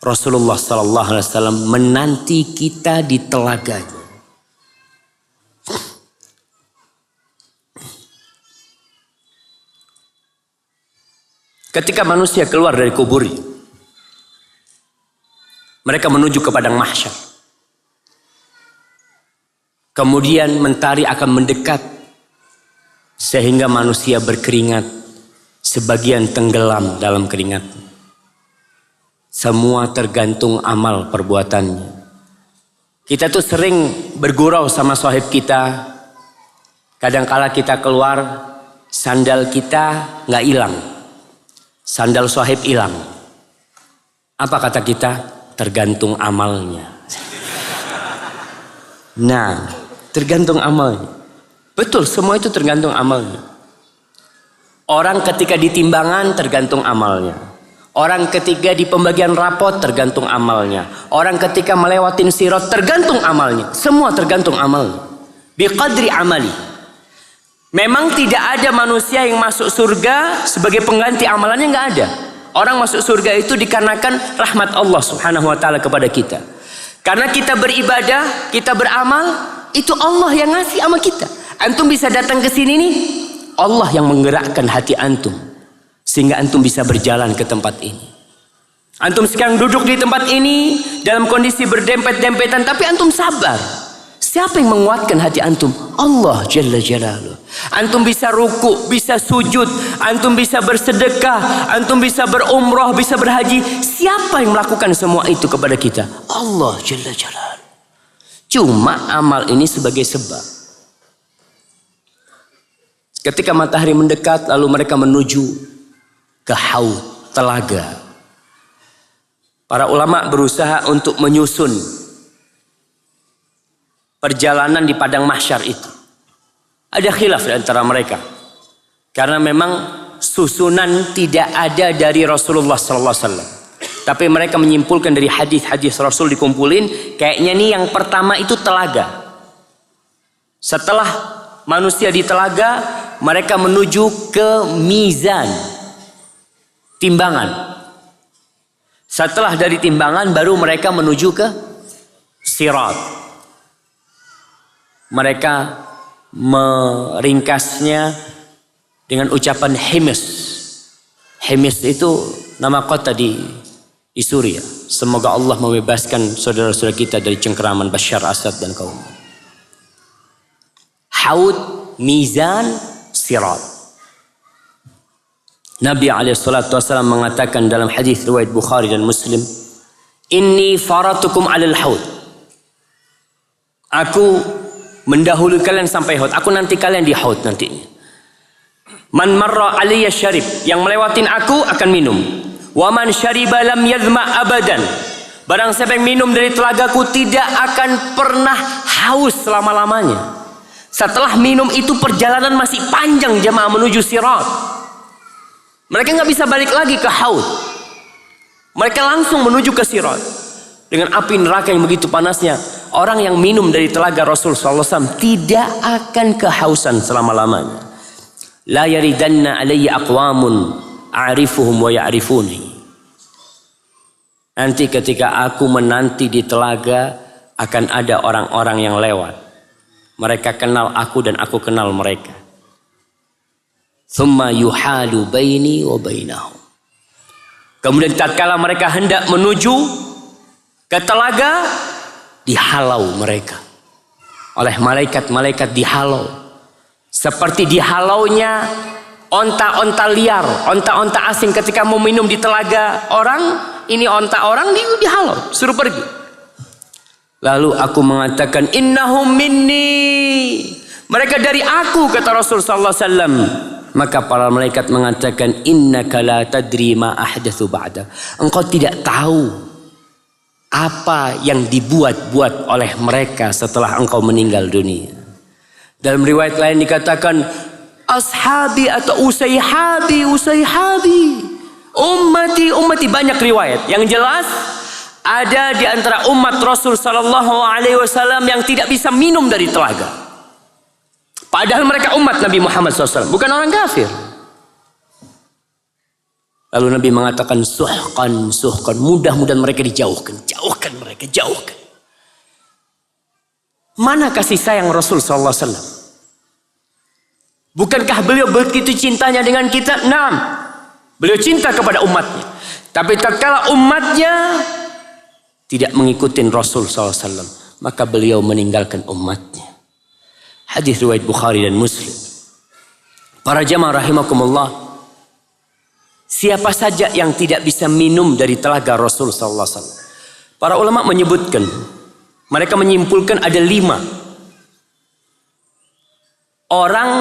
Rasulullah sallallahu alaihi wasallam menanti kita di telaganya. Ketika manusia keluar dari kuburnya, mereka menuju ke padang mahsyar. Kemudian mentari akan mendekat sehingga manusia berkeringat, sebagian tenggelam dalam keringat. Semua tergantung amal perbuatannya. Kita tuh sering bergurau sama sahib kita. Kadangkala kita keluar, sandal kita nggak hilang. Sandal sahib hilang. Apa kata kita? Tergantung amalnya. Nah, tergantung amalnya. Betul, semua itu tergantung amalnya. Orang ketika di timbangan tergantung amalnya. Orang ketika di pembagian rapot tergantung amalnya. Orang ketika melewatin sirat tergantung amalnya. Semua tergantung amalnya. Biqadri amali. Memang tidak ada manusia yang masuk surga sebagai pengganti amalannya, nggak ada. Orang masuk surga itu dikarenakan rahmat Allah subhanahu wa ta'ala kepada kita. Karena kita beribadah, kita beramal, itu Allah yang ngasih sama kita. Antum bisa datang ke sini nih, Allah yang menggerakkan hati antum. Sehingga antum bisa berjalan ke tempat ini. Antum sekarang duduk di tempat ini dalam kondisi berdempet-dempetan, tapi antum sabar. Siapa yang menguatkan hati antum? Allah Jalla Jalaluh. Antum bisa ruku, bisa sujud, antum bisa bersedekah, antum bisa berumrah, bisa berhaji. Siapa yang melakukan semua itu kepada kita? Allah Jalla Jalaluh. Cuma amal ini sebagai sebab. Ketika matahari mendekat, lalu mereka menuju ke haud, telaga. Para ulama berusaha untuk menyusun perjalanan di padang mahsyar itu. Ada khilaf di antara mereka. Karena memang susunan tidak ada dari Rasulullah SAW. Tapi mereka menyimpulkan dari hadis-hadis Rasul dikumpulin. Kayaknya nih yang pertama itu telaga. Setelah manusia di telaga, mereka menuju ke mizan. Timbangan. Setelah dari timbangan baru mereka menuju ke sirat. Mereka meringkasnya dengan ucapan Hims. Hims itu nama kota di Suriah. Semoga Allah membebaskan saudara-saudara kita dari cengkeraman Bashar Assad dan kaum. Haud, mizan, sirat. Nabi SAW mengatakan dalam hadis riwayat Bukhari dan Muslim, Inni faratukum alal haud. Aku mendahului kalian sampai haud. Aku nanti kalian di haud nantinya. Man marra aliyya syarib. Yang melewatin aku akan minum. Wa man syariba lam yadhma abadan. Barang siapa yang minum dari telagaku tidak akan pernah haus selama-lamanya. Setelah minum itu perjalanan masih panjang jemaah menuju sirat. Mereka nggak bisa balik lagi ke haud. Mereka langsung menuju ke sirat. Dengan api neraka yang begitu panasnya. Orang yang minum dari telaga Rasul SAW tidak akan kehausan selama-lamanya. La yaridanna alayya aqwamun a'rifuhum wa ya'rifuni. Nanti ketika aku menanti di telaga akan ada orang-orang yang lewat. Mereka kenal aku dan aku kenal mereka. Thumma yuhalu baini wa bainahum. Kemudian tatkala mereka hendak menuju ke telaga, dihalau mereka oleh malaikat-malaikat, dihalau seperti dihalaunya onta-onta liar, onta-onta asing ketika mau minum di telaga orang. Ini onta orang dihalau, suruh pergi. Lalu aku mengatakan innahum minni, mereka dari aku, kata Rasul sallallahu alaihi wasallam. Maka para malaikat mengatakan innaka la tadri ma ahdatsu ba'da. Engkau tidak tahu apa yang dibuat-buat oleh mereka setelah engkau meninggal dunia. Dalam riwayat lain dikatakan ashabi atau usayhabi, ummati. Banyak riwayat. Yang jelas ada di antara umat Rasul sallallahu alaihi wasallam yang tidak bisa minum dari telaga. Padahal mereka umat Nabi Muhammad SAW, bukan orang kafir. Lalu Nabi mengatakan suhqan, mudah-mudahan mereka dijauhkan, jauhkan. Mana kasih sayang Rasul SAW? Bukankah beliau begitu cintanya dengan kita? Naam, beliau cinta kepada umatnya. Tapi tatkala umatnya tidak mengikuti Rasul SAW, maka beliau meninggalkan umatnya. Hadis riwayat Bukhari dan Muslim. Para jamaah rahimakumullah, siapa saja yang tidak bisa minum dari telaga Rasul sallallahu alaihi wasallam? Para ulama menyebutkan, mereka menyimpulkan ada 5 orang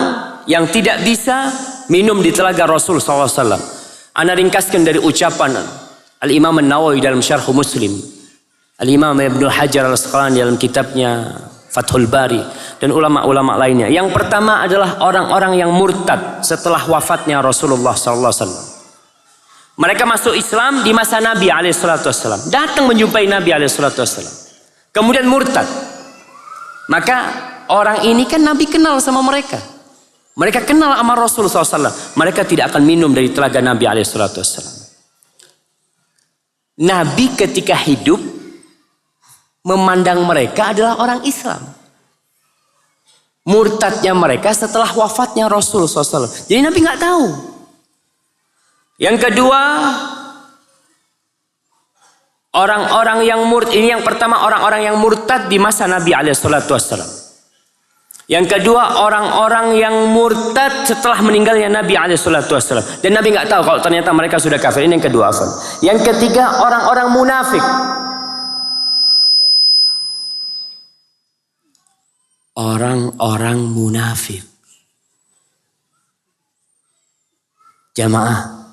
yang tidak bisa minum di telaga Rasul sallallahu alaihi wasallam. Ana ringkaskan dari ucapan Al-Imam An-Nawawi dalam Syarh Muslim, Al-Imam Ibnu Hajar Al-Asqalani dalam kitabnya Fathul Bari, dan ulama-ulama lainnya. Yang pertama adalah orang-orang yang murtad setelah wafatnya Rasulullah SAW. Mereka masuk Islam di masa Nabi SAW, datang menjumpai Nabi SAW, kemudian murtad. Maka orang ini kan Nabi kenal sama mereka. Mereka kenal sama Rasul SAW. Mereka tidak akan minum dari telaga Nabi SAW. Nabi ketika hidup memandang mereka adalah orang Islam. Murtadnya mereka setelah wafatnya Rasul SAW. Jadi Nabi nggak tahu. Yang kedua, orang-orang yang murtad. Ini yang pertama, orang-orang yang murtad di masa Nabi SAW. Yang kedua, orang-orang yang murtad setelah meninggalnya Nabi SAW. Dan Nabi nggak tahu kalau ternyata mereka sudah kafir. Ini yang kedua. Yang ketiga, orang-orang munafik. Orang-orang munafik. Jamaah,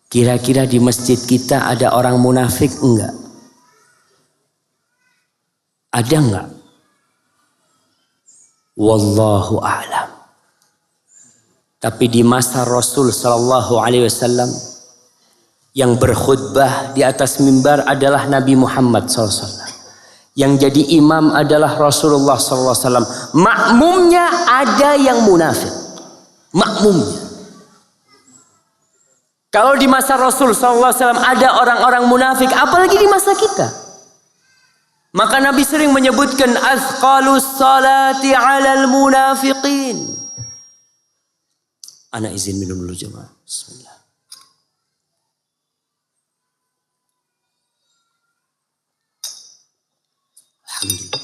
kira-kira di masjid kita ada orang munafik enggak? Ada enggak? Wallahu a'lam. Tapi di masa Rasul sallallahu alaihi wasallam yang berkhutbah di atas mimbar adalah Nabi Muhammad sallallahu alaihi wasallam. Yang jadi imam adalah Rasulullah sallallahu alaihi wasallam. Makmumnya ada yang munafik. Makmumnya. Kalau di masa Rasul sallallahu alaihi wasallam ada orang-orang munafik, apalagi di masa kita. Maka Nabi sering menyebutkan athqalus salati 'alal munafiqin. Ana izin minum dulu jemaah. Bismillah. Alhamdulillah.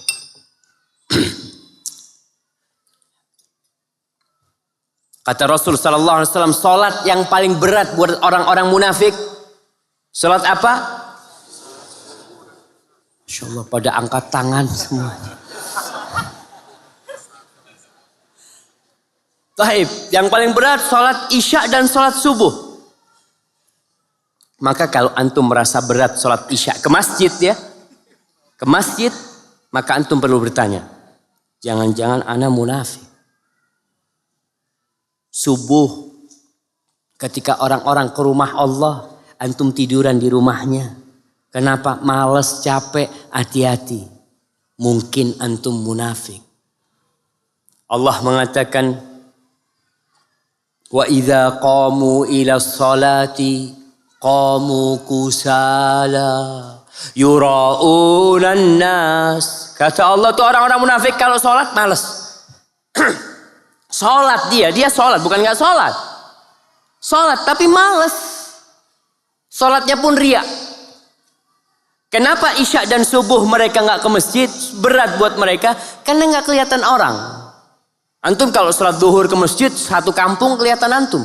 Kata Rasul sallallahu alaihi wasallam, salat yang paling berat buat orang-orang munafik, salat apa? Masya Allah, pada angkat tangan semuanya. Taib, yang paling berat sholat isya dan sholat subuh. Maka kalau antum merasa berat sholat isya ke masjid ya, ke masjid, maka antum perlu bertanya, jangan-jangan ana munafik. Subuh, ketika orang-orang ke rumah Allah, antum tiduran di rumahnya. Kenapa? Males, capek, hati-hati. Mungkin antum munafik. Allah mengatakan, wa idza qamu ila sholati qamu kusala yura'unan nas. Kata Allah tuh orang-orang munafik kalau sholat males. Sholat dia sholat, bukan nggak sholat. Sholat tapi males. Sholatnya pun riya. Kenapa isya dan subuh mereka nggak ke masjid? Berat buat mereka karena nggak kelihatan orang. Antum kalau sholat zuhur ke masjid, satu kampung kelihatan antum.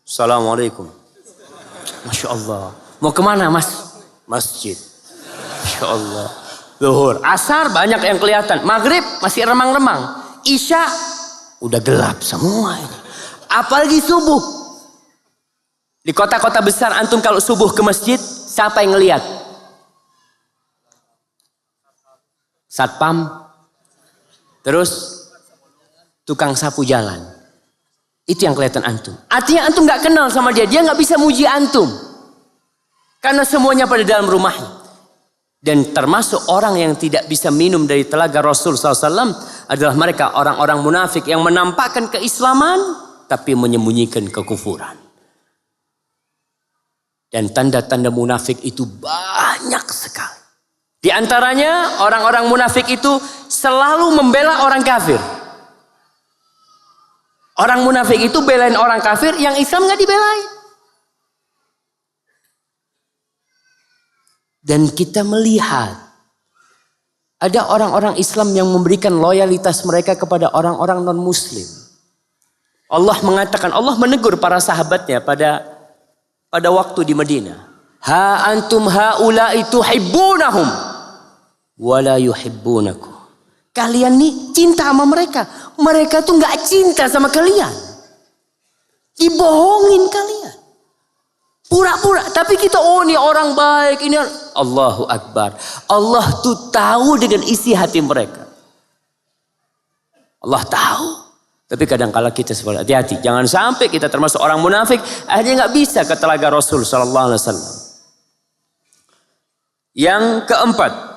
Assalamualaikum. Masya Allah. Mau kemana mas? Masjid. Masya Allah. Zuhur, asar banyak yang kelihatan. Maghrib masih remang-remang. Isya udah gelap semua ini. Apalagi subuh. Di kota-kota besar antum kalau subuh ke masjid, siapa yang ngelihat? Satpam, terus tukang sapu jalan. Itu yang kelihatan antum. Artinya antum gak kenal sama dia. Dia gak bisa muji antum. Karena semuanya pada dalam rumahnya. Dan termasuk orang yang tidak bisa minum dari telaga Rasul SAW adalah mereka orang-orang munafik yang menampakkan keislaman tapi menyembunyikan kekufuran. Dan tanda-tanda munafik itu banyak sekali. Di antaranya orang-orang munafik itu selalu membela orang kafir. Orang munafik itu belain orang kafir, yang Islam gak dibelain. Dan kita melihat ada orang-orang Islam yang memberikan loyalitas mereka kepada orang-orang non-muslim. Allah mengatakan, Allah menegur para sahabatnya pada waktu di Madinah. Ha antum haula'i tuhibbunahum wala yuhibbunakum. Kalian nih cinta sama mereka. Mereka tuh gak cinta sama kalian. Dibohongin kalian. Pura-pura. Tapi kita, oh ini orang baik. Ini Allahu Akbar. Allah tuh tahu dengan isi hati mereka. Allah tahu. Tapi kadang-kala kita seperti hati-hati. Jangan sampai kita termasuk orang munafik. Akhirnya gak bisa ke telaga Rasul SAW. Yang keempat.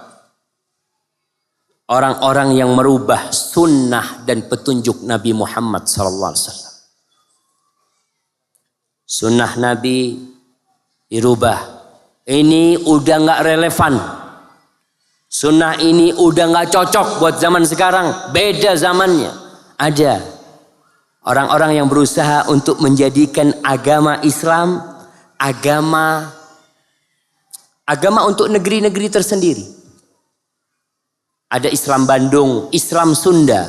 Orang-orang yang merubah sunnah dan petunjuk Nabi Muhammad SAW. Sunnah Nabi dirubah Ini udah nggak relevan. Sunnah ini udah nggak cocok buat zaman sekarang. Beda zamannya. Ada orang-orang yang berusaha untuk menjadikan agama Islam agama untuk negeri-negeri tersendiri. Ada Islam Bandung, Islam Sunda,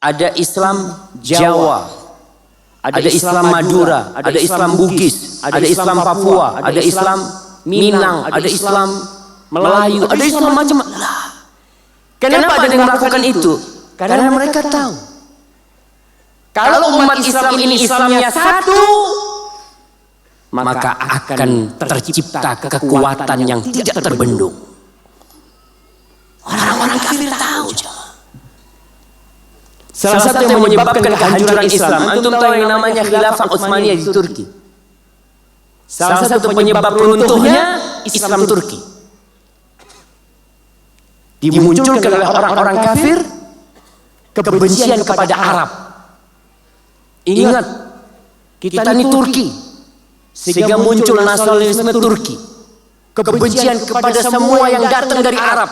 ada Islam Jawa, ada Islam Madura, ada Islam Bugis, ada Islam Papua, ada Islam Minang, ada Islam Melayu, ada Islam macam-macam. Kenapa ada yang melakukan itu? Karena mereka tahu kalau umat Islam ini Islamnya satu, maka akan tercipta kekuatan yang tidak terbendung. Orang-orang kafir tahu. Salah satu yang menyebabkan kehancuran Islam, antum tahu yang namanya Khilafah Utsmaniyah di Turki. Salah satu penyebab runtuhnya Islam Turki. Dimunculkan oleh orang-orang kafir kebencian kepada Arab. Ingat, kita ini Turki. Sehingga muncul nasionalisme Turki. Kebencian kepada semua yang datang dari Arab.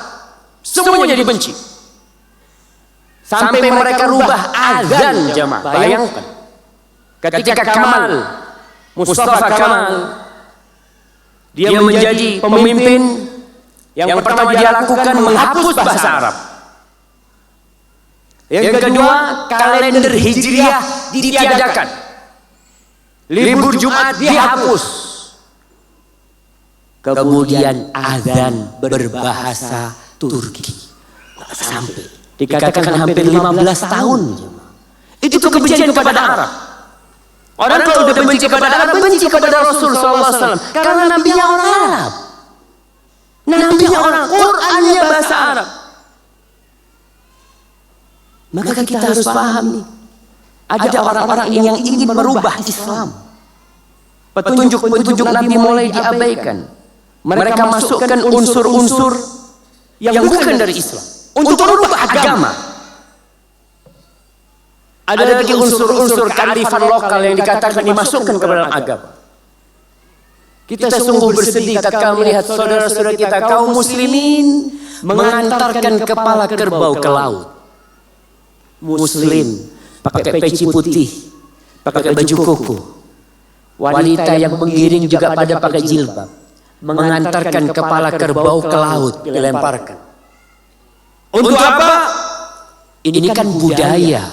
Semuanya dibenci. Sampai mereka rubah azan jamaah. Bayangkan. Ketika Kamal, Mustafa Kamal, dia menjadi pemimpin, yang pertama dia lakukan menghapus bahasa Arab. Yang kedua, kalender Hijriah ditiadakan. Libur Jumat dihapus. Kemudian azan berbahasa Turki. Sampai dikatakan hampir 15 tahun. Itu kebencian kepada Arab. Orang kalau udah benci kepada Arab, benci kepada Rasul SAW. Karena nabinya orang Arab. Nabinya orang, Qur'annya bahasa Arab. Maka kita harus paham nih. Ada orang-orang yang ingin merubah Islam. Petunjuk-petunjuk Nabi mulai diabaikan. Mereka masukkan unsur-unsur yang bukan dari Islam untuk merubah agama. Ada lagi unsur-unsur kearifan lokal yang dikatakan dimasukkan ke dalam agama. Kita sungguh bersedih tatkala melihat saudara-saudara kita kaum muslimin mengantarkan kepala kerbau ke laut. Muslim pakai peci putih, pakai baju koko. Wanita yang mengiring juga pada pakai jilbab, mengantarkan kepala kerbau ke laut, dilemparkan. Untuk apa? Ini kan budaya.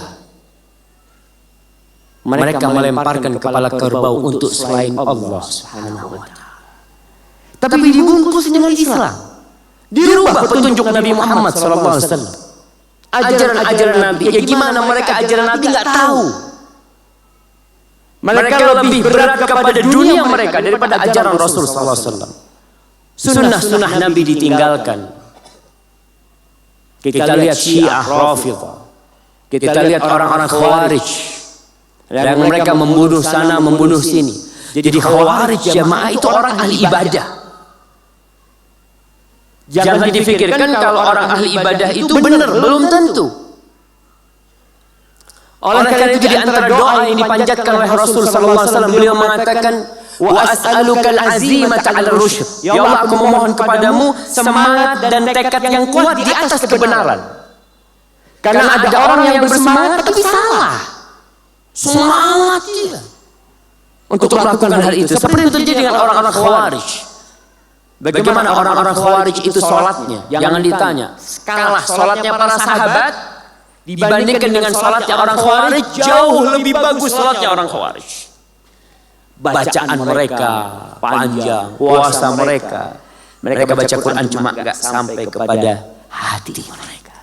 Mereka melemparkan kepala kerbau untuk selain Allah Subhanahu wa Ta'ala. Tapi dibungkus dengan Islam. Dirubah petunjuk Nabi Muhammad SAW. Ajaran-ajaran Nabi. Ya gimana mereka ajaran Nabi nggak tahu. Mereka lebih berat kepada dunia mereka daripada ajaran Rasul SAW. Sunnah-sunnah Nabi ditinggalkan. Kita lihat Syiah, Rafidhah. Kita lihat orang-orang Khawarij. Dan mereka membunuh sana, membunuh sini. Jadi Khawarij jamaah itu orang ahli ibadah. Jangan dipikirkan kalau orang ahli ibadah itu benar, belum tentu. Oleh karena itu di antara doa yang dipanjatkan oleh Rasul SAW, beliau mengatakan, wa as'alukal azimata 'ala rusyd. Ya Allah, aku memohon kepadamu semangat dan tekad yang kuat di atas kebenaran. Karena ada orang yang bersemangat tapi salah. Semangat dia untuk melakukan hal itu. Seperti itu terjadi dengan orang-orang Khawarij. Bagaimana orang-orang Khawarij itu sholatnya? Jangan ditanya. Kalah sholatnya para sahabat dibandingkan dengan sholatnya orang Khawarij, jauh lebih bagus sholatnya orang Khawarij. Bacaan mereka panjang, puasa mereka baca Quran cuma nggak sampai kepada hati mereka,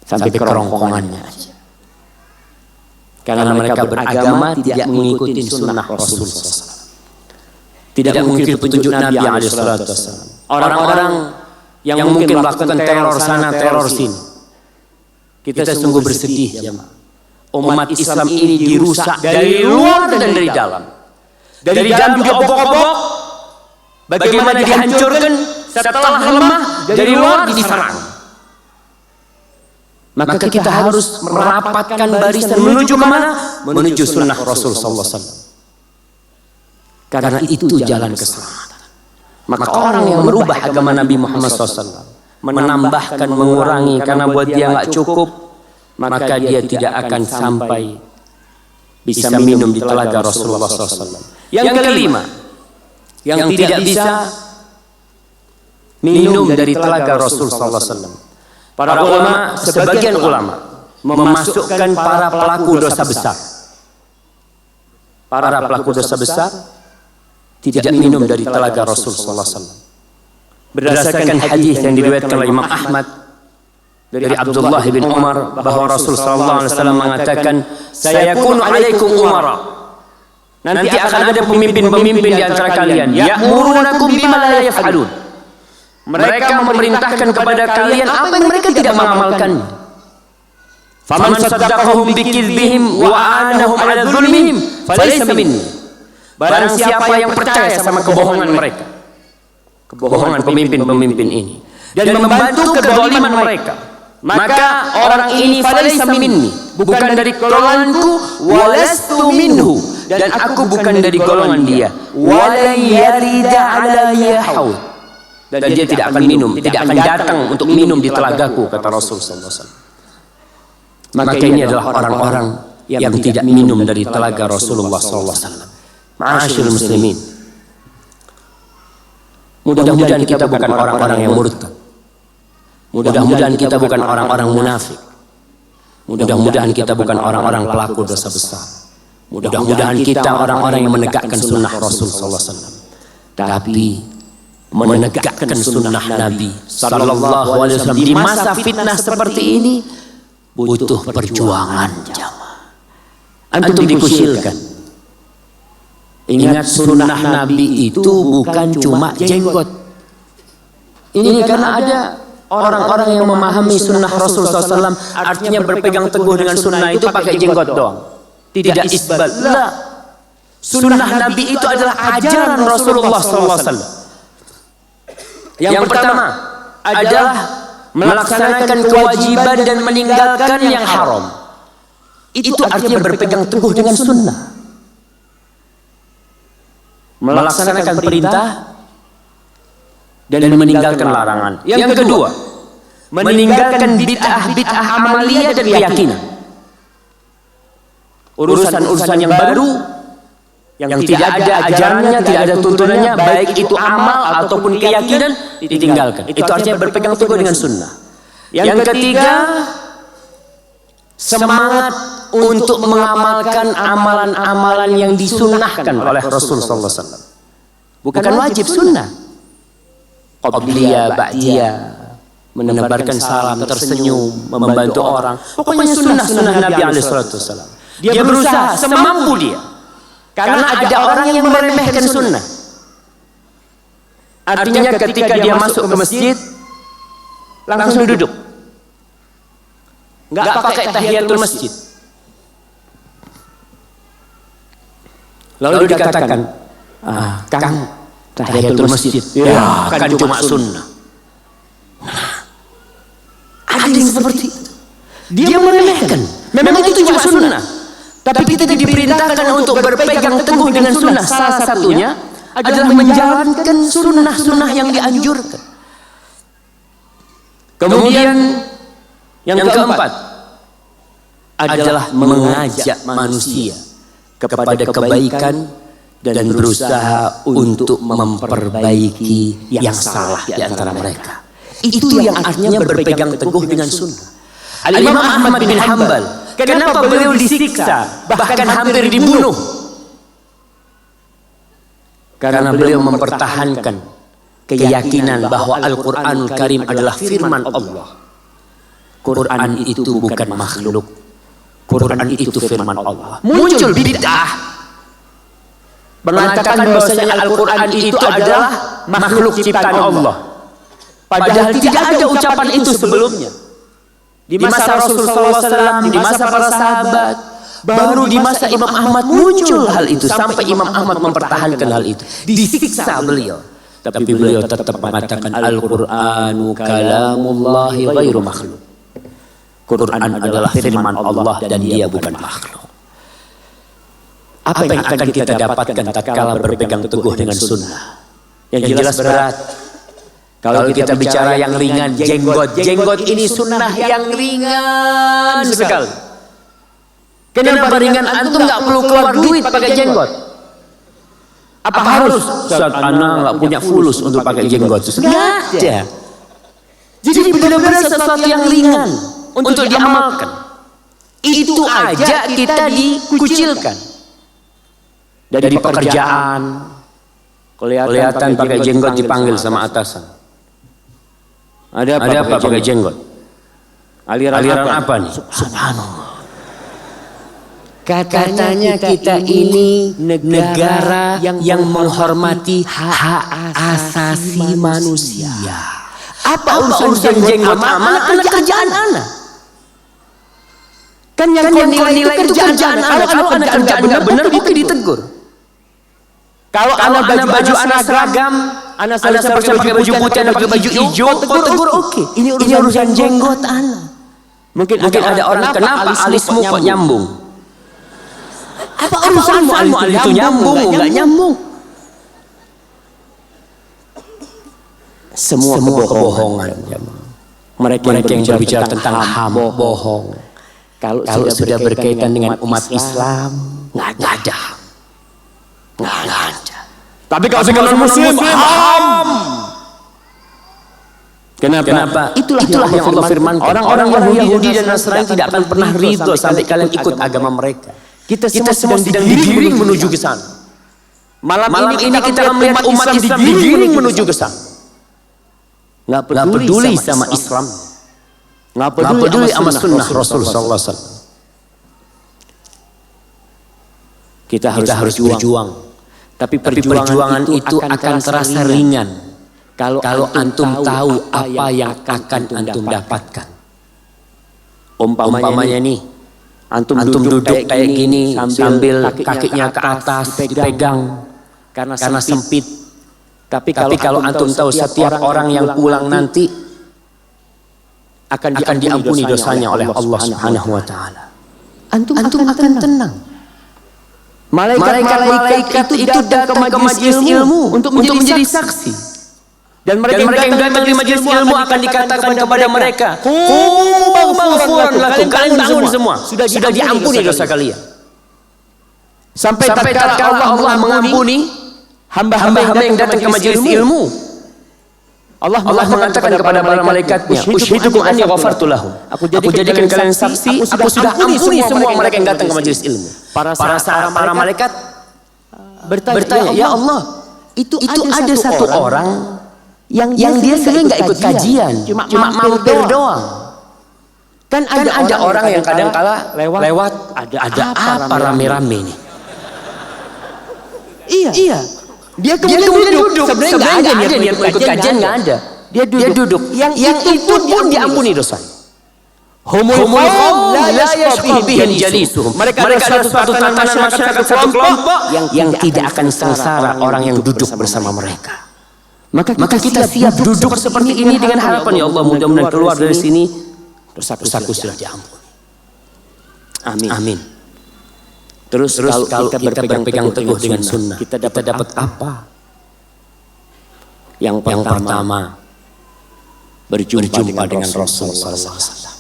sampai ke kerongkongannya aja. Karena mereka beragama tidak mengikuti sunnah Rasulullah. Tidak mengikuti petunjuk Nabi SAW. Orang-orang yang mungkin melakukan teror sana, teror sini. Kita sungguh bersedih. Umat Islam ini dirusak dari luar dan dari dalam. Dari dalam diobok-obok. Bagaimana dihancurkan setelah lemah, dari luar diserang. Maka kita harus merapatkan barisan menuju kemana? Menuju sunnah Rasul SAW. Karena itu jalan keselamatan. Maka orang yang merubah agama Nabi Muhammad SAW, menambahkan, mengurangi karena buat dia nggak cukup, maka dia tidak akan sampai bisa minum di telaga Rasulullah SAW. Yang kelima, yang tidak bisa minum dari telaga Rasulullah SAW. Para ulama, sebagian ulama memasukkan para pelaku dosa besar. Para pelaku dosa besar tidak minum dari telaga Rasulullah SAW. Berdasarkan hadis yang diriwayatkan oleh Imam Ahmad dari Abdullah bin Umar bahwa Rasulullah SAW mengatakan, "Sayakunu alaikum umara." Nanti akan ada pemimpin-pemimpin di antara kalian, ya'murunakum bima la yaf'alun. Mereka memerintahkan kepada kalian apa yang mereka tidak mengamalkan. Faman saddaqahum bikizbihim wa aanahum ala dzulmihim falaysa minni. Barang siapa yang percaya sama kebohongan mereka, kebohongan pemimpin-pemimpin ini, dan membantu kezaliman mereka, maka orang ini falaysa minni, bukan dari golonganku, walastu minhu, dan aku bukan dari golongan dia, wala yarida alayya haud, dan dia tidak akan minum, tidak akan datang untuk minum di telagaku, kata Rasulullah SAW. Maka ini adalah orang-orang yang tidak minum dari telaga Rasulullah SAW. Ma'asyiral muslimin, mudah-mudahan kita bukan orang-orang yang murtad. Mudah-mudahan kita bukan orang-orang munafik. Mudah-mudahan kita bukan orang-orang pelaku dosa besar. Mudah-mudahan kita orang-orang yang menegakkan sunnah Rasulullah SAW. Tapi menegakkan sunnah Nabi Sallallahu Alaihi Wasallam di masa fitnah seperti ini butuh perjuangan, jamaah. Antum dikucilkan. Ingat, sunnah Nabi itu bukan cuma jenggot. Ini karena ada orang-orang yang memahami sunnah Rasulullah SAW, artinya berpegang teguh dengan sunnah itu pakai jenggot doang, tidak isbal. Lah, sunnah Nabi itu adalah ajaran Rasulullah SAW. Yang pertama adalah melaksanakan kewajiban dan meninggalkan yang haram. Itu artinya berpegang teguh dengan sunnah. Melaksanakan perintah dan meninggalkan larangan. Yang kedua, meninggalkan bid'ah amaliyah dan keyakinan. Urusan-urusan yang baru, yang tidak ada ajarannya, tidak ada tuntunannya, baik itu amal ataupun keyakinan, ditinggalkan. Itu artinya berpegang teguh dengan sunnah. Yang ketiga, semangat untuk mengamalkan amalan-amalan yang disunnahkan oleh Rasulullah SAW. Bukan wajib, sunnah. Qabliyah, ba'diyah, menebarkan salam, tersenyum, membantu orang. Pokoknya sunnah-sunnah Nabi SAW. Dia berusaha semampu dia. Karena ada orang yang meremehkan sunnah. Artinya ketika dia masuk ke masjid, langsung duduk. Nggak pakai tahiyatul masjid. Lalu dikatakan, Kang, tahiyatul masjid, ya kan cuma sunnah. Ada yang seperti itu. Dia meremehkan. Memang itu cuma sunnah. Tapi kita diperintahkan untuk berpegang teguh dengan sunnah. Salah satunya adalah menjalankan sunnah-sunnah yang dianjurkan. Kemudian yang keempat adalah mengajak manusia kepada kebaikan dan berusaha untuk memperbaiki yang salah di antara mereka. Itu yang artinya berpegang teguh dengan sunnah. Al-Imam Ahmad bin Hanbal, kenapa beliau disiksa, bahkan hampir dibunuh? Karena beliau mempertahankan keyakinan bahwa Al-Quranul Karim adalah firman Allah. Quran itu bukan makhluk. Quran itu firman Allah. Muncul bid'ah mengatakan bahwasanya Al-Quran itu adalah makhluk ciptaan Allah. Padahal tidak ada ucapan itu sebelumnya. Di masa Rasulullah SAW, di masa para sahabat, baru di masa Imam Ahmad muncul hal itu. Sampai Imam Ahmad mempertahankan hal itu. Disiksa beliau. Tapi beliau tetap mengatakan Al-Qur'anu kalamullahi ghairu makhluk. Quran adalah firman Allah dan dia bukan makhluk. Apa yang akan kita dapatkan tatkala berpegang teguh dengan sunnah? Yang jelas berat. Kalau kita bicara yang ringan, jenggot ini sunnah yang ringan sekali. Kenapa ringan? Antum nggak perlu keluar duit pakai jenggot. Apa harus? Saat anak nggak punya fulus untuk pakai jenggot? Nggak ada. Jadi benar-benar sesuatu yang ringan untuk diamalkan. Itu aja kita dikucilkan. Dari pekerjaan, kelihatan pakai jenggot dipanggil sama atasan. Ada apa pakai jenggot? Aliran apa nih? Subhanallah. Katanya kita ini negara yang menghormati hak asasi manusia. Apa urusan jenggot sama kerjaan anak? Kan yang nilai itu kerjaan anak. Kalau anak kerjaan nggak benar, oke ditegur. Kalau anak baju anak seragam, anak seharusnya pakai baju putih, anak pakai baju hijau, tegur oke. Ini urusan jenggot anak. Mungkin ada orang, kenapa alismu kok nyambung? Apa urusanmu alis itu nyambung? Nggak nyambung. Semua kebohongan. Mereka yang berbicara tentang ham, bohong. Kalau sudah berkaitan dengan umat Islam, nggak ada. Nggak ada. Tapi kalau dengan Muslim, ham. Kenapa? Itulah yang Allah firmankan. Orang-orang Yahudi dan Nasrani tidak akan pernah ridho sampai kalian ikut agama mereka. Kita semua sedang digiring menuju ke sana. Malam ini kita akan melihat umat Islam digiring menuju ke sana. Nggak peduli sama Islam, nggak peduli sama sunnah Rasul sallallahu alaihi wasallam. Kita harus berjuang. Tapi perjuangan itu akan terasa ringan kalau antum tahu apa yang akan antum dapatkan. Umpamanya nih, antum duduk kayak gini sambil kakinya ke atas dipegang karena sempit. Tapi kalau antum tahu setiap orang yang pulang nanti akan diampuni dosanya oleh Allah Subhanahu wa taala. Antum akan tenang. Malaikat itu datang ke majelis ilmu untuk menjadi saksi. Dan mereka yang datang di majelis ilmu akan dikatakan kepada mereka, "Maghfuran lakum, kalian bangun semua. Sudah diampuni dosa kalian." Sampai tatkala Allah mengampuni hamba-hamba yang datang ke majelis ilmu, Allah mengatakan kepada para malaikatnya, "Ushidukum anni ghafartu lahum." Aku jadikan kalian saksi, aku sudah ampuni semua mereka yang datang ke majelis ilmu. Para malaikat bertanya, "Ya Allah, itu ada satu orang yang dia sering nggak ikut kajian, cuma mampir doang. Kan ada orang yang kadang-kala lewat, ada apa rame-rame nih?" Iya. Dia kemudian duduk. Sebenarnya nggak ada niat ikut kajian, nggak ada. Dia duduk. Yang itu pun diampuni dosa. Humul qaum la yashqa bihim jalisuhum. Mereka adalah suatu tatanan masyarakat satu kelompok yang tidak akan sengsara orang yang duduk bersama mereka. Maka kita siap duduk seperti ini dengan harapan, ya Allah, mudah-mudahan keluar dari sini dosaku sudah diampuni. Amin. Terus kalau kita berpegang teguh dengan sunnah, kita dapat apa? Yang pertama, berjumpa dengan Rasul sallallahu alaihi wasallam.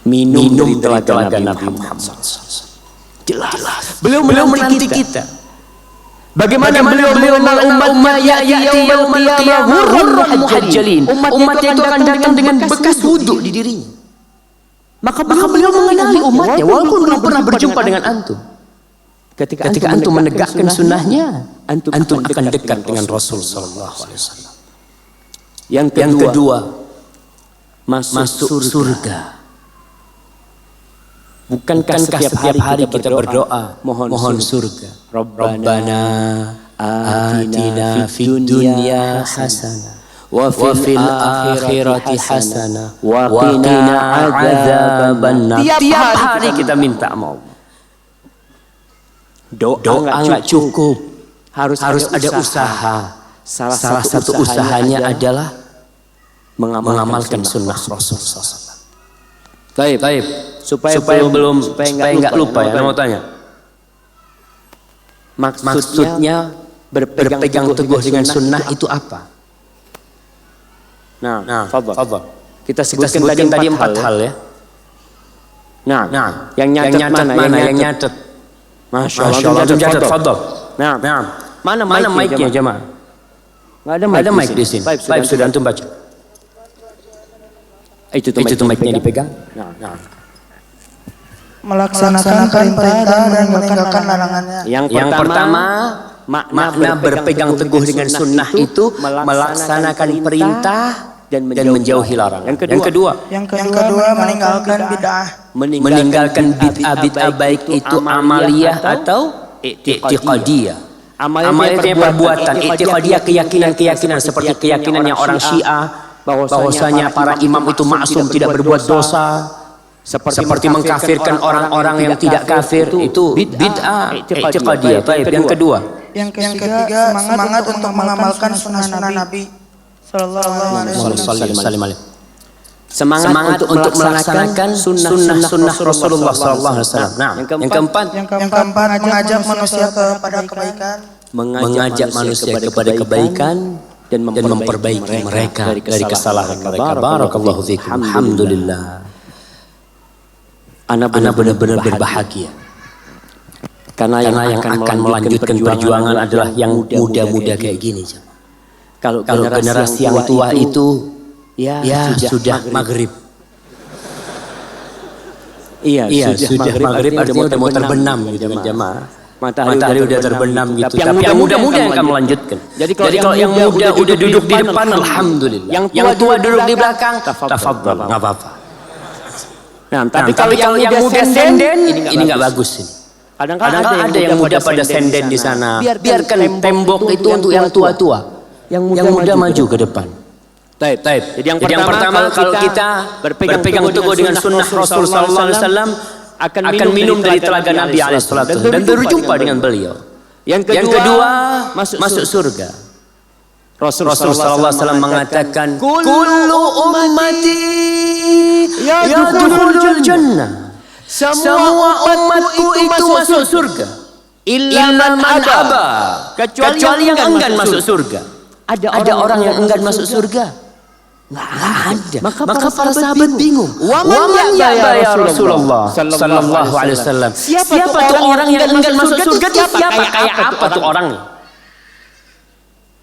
Minum dari telaga Nabi Muhammad sallallahu alaihi wasallam. Jelas. Beliau menanti kita. Bagaimana beliau mengenal umatnya, ya'ti yaumil qiyamah ghurran muhajjalin. Umatnya itu akan datang dengan bekas wudu di dirinya. Maka beliau mengenali umatnya walaupun belum pernah berjumpa dengan antum. Ketika antum menegakkan sunnahnya, antum akan dekat dengan Rasul sallallahu alaihi wasallam. Yang kedua, masuk surga. Bukankah setiap hari kita berdoa mohon surga? Rabbana atina fid dunya hasanah wa fil akhirati hasanah wa qina adzabannar. Tiap hari kita minta mau. Doa nggak cukup, harus ada usaha. Salah satu usahanya adalah mengamalkan sunnah Rasul sallallahu alaihi wasallam. Supaya nggak lupa ya, mau tanya. Maksudnya berpegang teguh dengan sunnah itu apa? Nah, fadhal. Kita sebutkan tadi 4 hal ya. Nah, yang nyatet mana? Yang nyatet. Masya Allah, catat, fadhal. Nah, mana mic-nya jemaah? Nggak ada mic di sini. Baik, sudah antum baca. Itu tuh mic-nya dipegang. Nah. Melaksanakan perintah dan meninggalkan larangannya. Yang pertama, makna berpegang teguh dengan sunnah itu melaksanakan perintah dan menjauhi larangan. Yang kedua, meninggalkan bid'ah. Meninggalkan bid'ah baik itu amaliyah atau i'tiqadiyah. Amaliyah itu perbuatan, i'tiqadiyah keyakinan seperti keyakinan yang orang Syiah bahwasanya para imam itu maksum tidak berbuat dosa. Seperti mengkafirkan orang-orang yang tidak kafir, itu bid'ah i'tiqadiyah. Baik, yang kedua. Yang ketiga, semangat untuk mengamalkan sunnah Nabi sallallahu alaihi wasallam. Semangat untuk melaksanakan sunnah Rasulullah sallallahu alaihi wasallam. Nah, yang keempat, mengajak manusia kepada kebaikan. Mengajak manusia kepada kebaikan dan memperbaiki mereka dari kesalahan mereka. Barakallahu fiikum. Alhamdulillah. Ana benar-benar berbahagia. Karena yang akan melanjutkan perjuangan adalah yang muda-muda kayak gini. Kalau generasi yang tua itu ya sudah maghrib. Iya, sudah maghrib artinya udah mau terbenam gitu jemaah. Matahari udah terbenam gitu. Tapi yang muda-muda yang akan melanjutkan. Jadi kalau yang muda udah duduk di depan, alhamdulillah. Yang tua duduk di belakang, tafadhal, enggak apa-apa. Nah, tapi kalau yang muda senden, ini nggak bagus ini. Kadang-kadang ada yang muda pada senden di sana. Biarkan tembok itu untuk yang tua-tua. Yang muda maju ke depan. Taib. Jadi yang pertama kalau kita berpegang teguh dengan sunnah Rasul sallallahu alaihi wasallam akan minum dari telaga Nabi alaihi wasallam dan berjumpa dengan beliau. Yang kedua masuk surga. Rasul sallallahu alaihi wasallam mengatakan, "Kullu ummati yadkhulul jannah." Semua umatku itu masuk surga. Illa man aba. Kecuali yang enggan masuk surga. Ada orang yang enggan masuk surga? Nggak ada. Maka para sahabat bingung. Waman ya Rasulullah sallallahu alaihi wasallam. Siapa tuh orang yang enggan masuk surga? Siapa? Kayak apa tuh orangnya?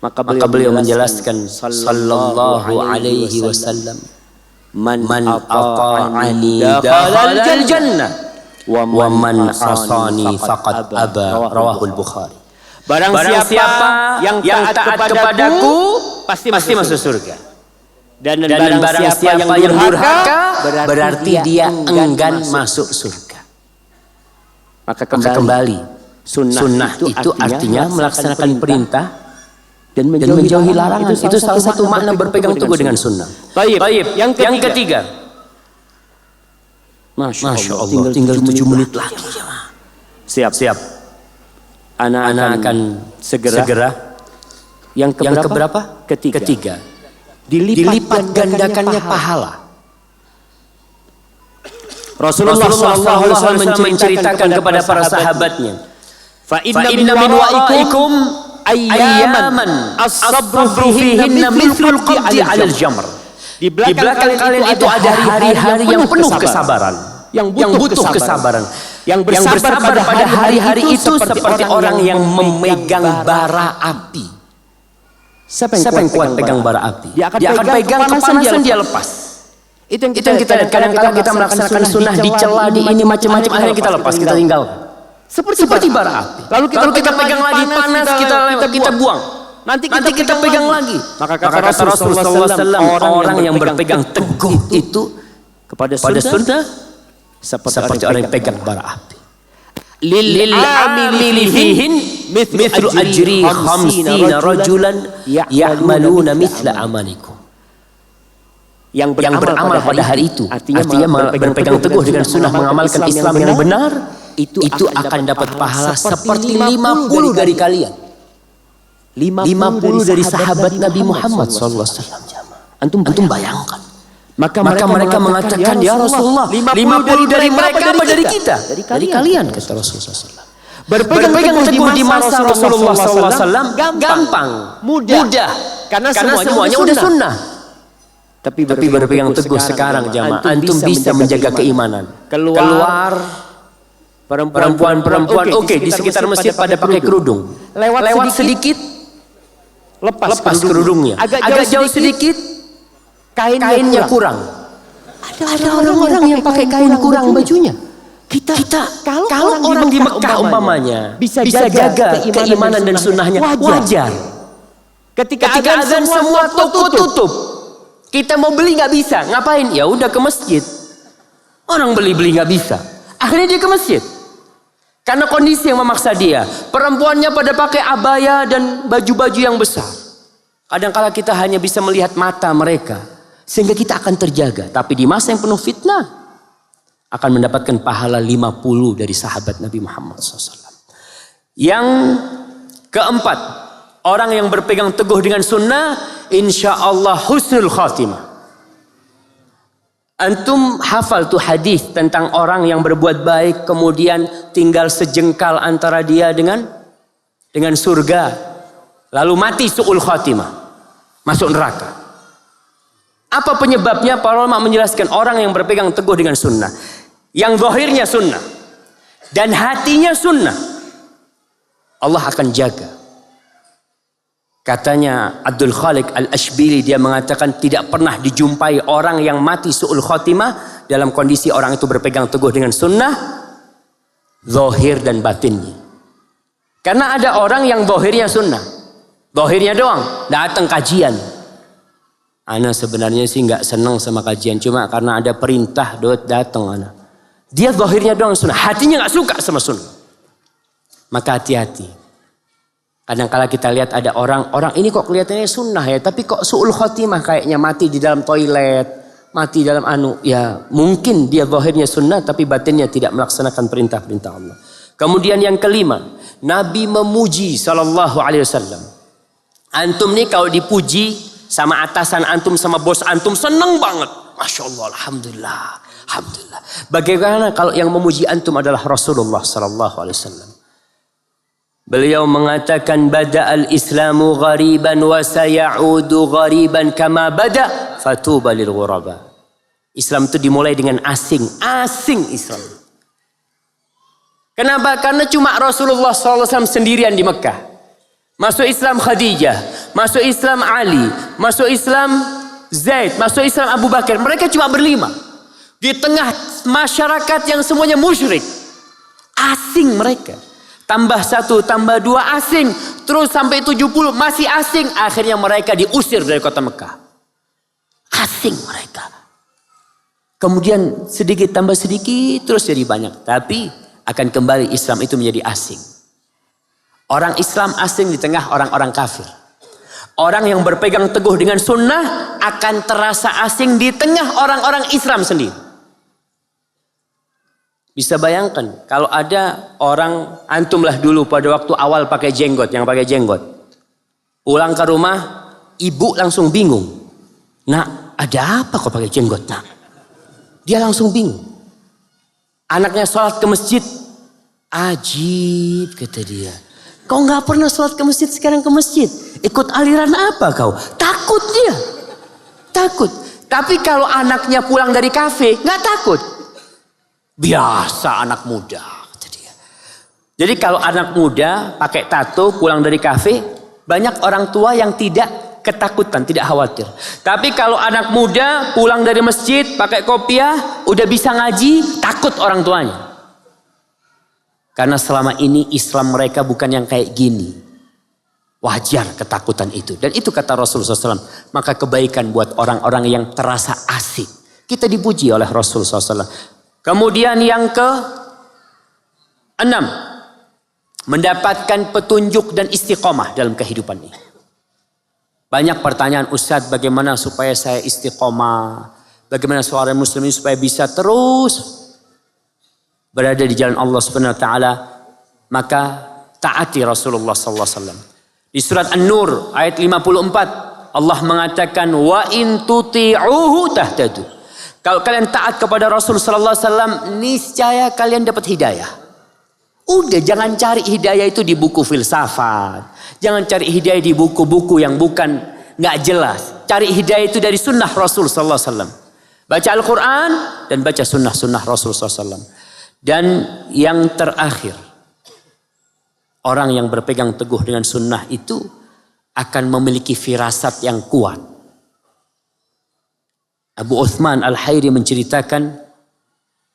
Maka beliau menjelaskan sallallahu alaihi wasallam, man ata'ani dakhalal jannah wa man asani faqad aba. Rawahul Bukhari. Barang siapa yang taat kepadaku pasti masuk surga. Dan barang siapa yang durhaka berarti dia enggan masuk surga. Maka kembali sunnah itu artinya melaksanakan perintah dan menjauhi larangan. Itu salah satu makna berpegang teguh dengan sunnah. Baik. Yang ketiga. Masya Allah. Tinggal 7 menit lagi. Siap. Anak akan segera. Yang keberapa? Ketiga. Dilipat gandakannya pahala. Rasulullah SAW menceritakan kepada para sahabatnya, fa inna min wa'ikum ayyaman as-sabru fihinna mithlul qabdi 'alal jamr. Di belakang kalian itu ada hari-hari yang penuh kesabaran, yang butuh kesabaran. Yang bersabar pada hari-hari itu seperti orang yang memegang bara api. Siapa yang kuat pegang bara api? Dia akan pegang kepanasan, dia lepas. Itu yang kita lihat. Kadang-kadang kita melaksanakan sunnah di celah, di ini macam-macam, akhirnya kita lepas, kita tinggal. Seperti bara api. Lalu kita pegang lagi panas, kita buang. Nanti kita pegang lagi. Maka kata Rasulullah SAW, orang yang berpegang teguh itu kepada sunnah seperti orang yang pegang bara api. Lil amili fihin mithlu ajri 50 rajulan ya'maluna mithla amalikum. Yang beramal pada hari itu, artinya berpegang teguh dengan sunnah, mengamalkan Islam yang benar, itu akan dapat pahala seperti 50 dari kalian. 50 dari sahabat Nabi Muhammad sallallahu alaihi wasallam. Antum bayangkan. Maka mereka mengatakan, ya Rasulullah, 50 dari mereka apa dari kita? Dari kalian, kata Rasulullah SAW. Berpegang teguh di masa Rasulullah SAW gampang, mudah. Karena semuanya udah sunnah. Tapi berpegang teguh sekarang jamaah, antum bisa menjaga keimanan. Keluar perempuan, oke, di sekitar masjid pada pakai kerudung. Lewat sedikit, lepas kerudungnya. Agak jauh sedikit, kainnya kurang. Ada orang-orang yang pakai kain kurang bajunya. Kita kalau orang di Mekah umpamanya bisa jaga keimanan dan sunnahnya, wajar. Ketika azan semua toko tutup, kita mau beli nggak bisa, ngapain? Ya udah ke masjid. Orang beli nggak bisa, akhirnya dia ke masjid. Karena kondisi yang memaksa dia. Perempuannya pada pakai abaya dan baju-baju yang besar. Kadang-kala kita hanya bisa melihat mata mereka, sehingga kita akan terjaga. Tapi di masa yang penuh fitnah, akan mendapatkan pahala 50 dari sahabat Nabi Muhammad SAW. Yang keempat, orang yang berpegang teguh dengan sunnah, insya Allah husnul khatimah. Antum hafal tuh hadis tentang orang yang berbuat baik kemudian tinggal sejengkal antara dia dengan surga, lalu mati su'ul khatimah, masuk neraka. Apa penyebabnya? Para ulama menjelaskan orang yang berpegang teguh dengan sunnah, yang zahirnya sunnah dan hatinya sunnah, Allah akan jaga. Katanya Abdul Khaliq Al-Ashbili, dia mengatakan tidak pernah dijumpai orang yang mati su'ul khatimah dalam kondisi orang itu berpegang teguh dengan sunnah, zahir dan batinnya. Karena ada orang yang zahirnya sunnah, zahirnya doang, datang kajian. Ana sebenarnya sih nggak senang sama kajian, cuma karena ada perintah datang ana. Dia zahirnya doang sunnah, hatinya nggak suka sama sunnah. Maka hati-hati. Kadang-kala kita lihat ada orang ini kok kelihatannya sunnah ya, tapi kok su'ul khotimah, kayaknya mati di dalam toilet, mati dalam ya mungkin dia zahirnya sunnah tapi batinnya tidak melaksanakan perintah-perintah Allah. Kemudian yang kelima, Nabi memuji SAW. Antum nih kalau dipuji sama atasan antum, sama bos antum, seneng banget. Masya Allah, Alhamdulillah. Bagaimana kalau yang memuji antum adalah Rasulullah SAW? Beliau mengatakan bada'al islamu ghariban wa sayaudu ghariban kama bada' fatuba lil ghuraba. Islam itu dimulai dengan asing Islam. Kenapa? Karena cuma Rasulullah SAW sendirian di Mekah. Masuk Islam Khadijah, masuk Islam Ali, masuk Islam Zaid, masuk Islam Abu Bakar. Mereka cuma berlima. Di tengah masyarakat yang semuanya musyrik. Asing mereka. Tambah 1, tambah 2 asing. Terus sampai 70 masih asing. Akhirnya mereka diusir dari kota Mekah. Asing mereka. Kemudian sedikit tambah sedikit terus jadi banyak. Tapi akan kembali Islam itu menjadi asing. Orang Islam asing di tengah orang-orang kafir. Orang yang berpegang teguh dengan sunnah akan terasa asing di tengah orang-orang Islam sendiri. Bisa bayangkan kalau ada orang, antumlah dulu pada waktu awal pakai jenggot, yang pakai jenggot. Pulang ke rumah, ibu langsung bingung. Nak, ada apa kok pakai jenggot, nak? Dia langsung bingung. Anaknya sholat ke masjid, ajib kata dia. Kau nggak pernah sholat ke masjid, sekarang ke masjid. Ikut aliran apa kau? Takut dia. Takut. Tapi kalau anaknya pulang dari kafe, nggak takut. Biasa anak muda, kata dia. Jadi kalau anak muda pakai tato pulang dari kafe, banyak orang tua yang tidak ketakutan, tidak khawatir. Tapi kalau anak muda pulang dari masjid pakai kopiah, udah bisa ngaji, takut orang tuanya. Karena selama ini Islam mereka bukan yang kayak gini. Wajar ketakutan itu. Dan itu kata Rasulullah SAW. Maka kebaikan buat orang-orang yang terasa asik. Kita dipuji oleh Rasulullah SAW. Kemudian yang ke-6, mendapatkan petunjuk dan istiqomah dalam kehidupan ini. Banyak pertanyaan, Ustadz, bagaimana supaya saya istiqomah? Bagaimana seorang muslim supaya bisa terus berada di jalan Allah Subhanahu wa taala? Maka taati Rasulullah sallallahu alaihi wasallam. Di surat An-Nur ayat 54, Allah mengatakan wa in tuti'uhu tahtadu. Kalau kalian taat kepada Rasul sallallahu alaihi wasallam, niscaya kalian dapat hidayah. Udah, jangan cari hidayah itu di buku filsafat. Jangan cari hidayah di buku-buku yang nggak jelas. Cari hidayah itu dari sunnah Rasul sallallahu alaihi wasallam. Baca Al-Quran dan baca sunnah-sunnah Rasul sallallahu alaihi wasallam. Dan yang terakhir, orang yang berpegang teguh dengan sunnah itu akan memiliki firasat yang kuat. Abu Uthman Al-Hayri menceritakan,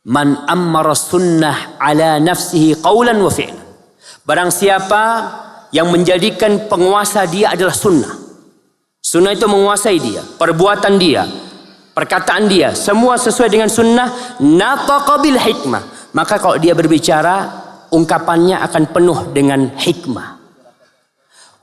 man ammara sunnah ala nafsihi qawlan wa fi'lan. Barang siapa yang menjadikan penguasa dia adalah sunnah. Sunnah itu menguasai dia, perbuatan dia, perkataan dia, semua sesuai dengan sunnah. Nataqa bil hikmah. Maka kalau dia berbicara, ungkapannya akan penuh dengan hikmah.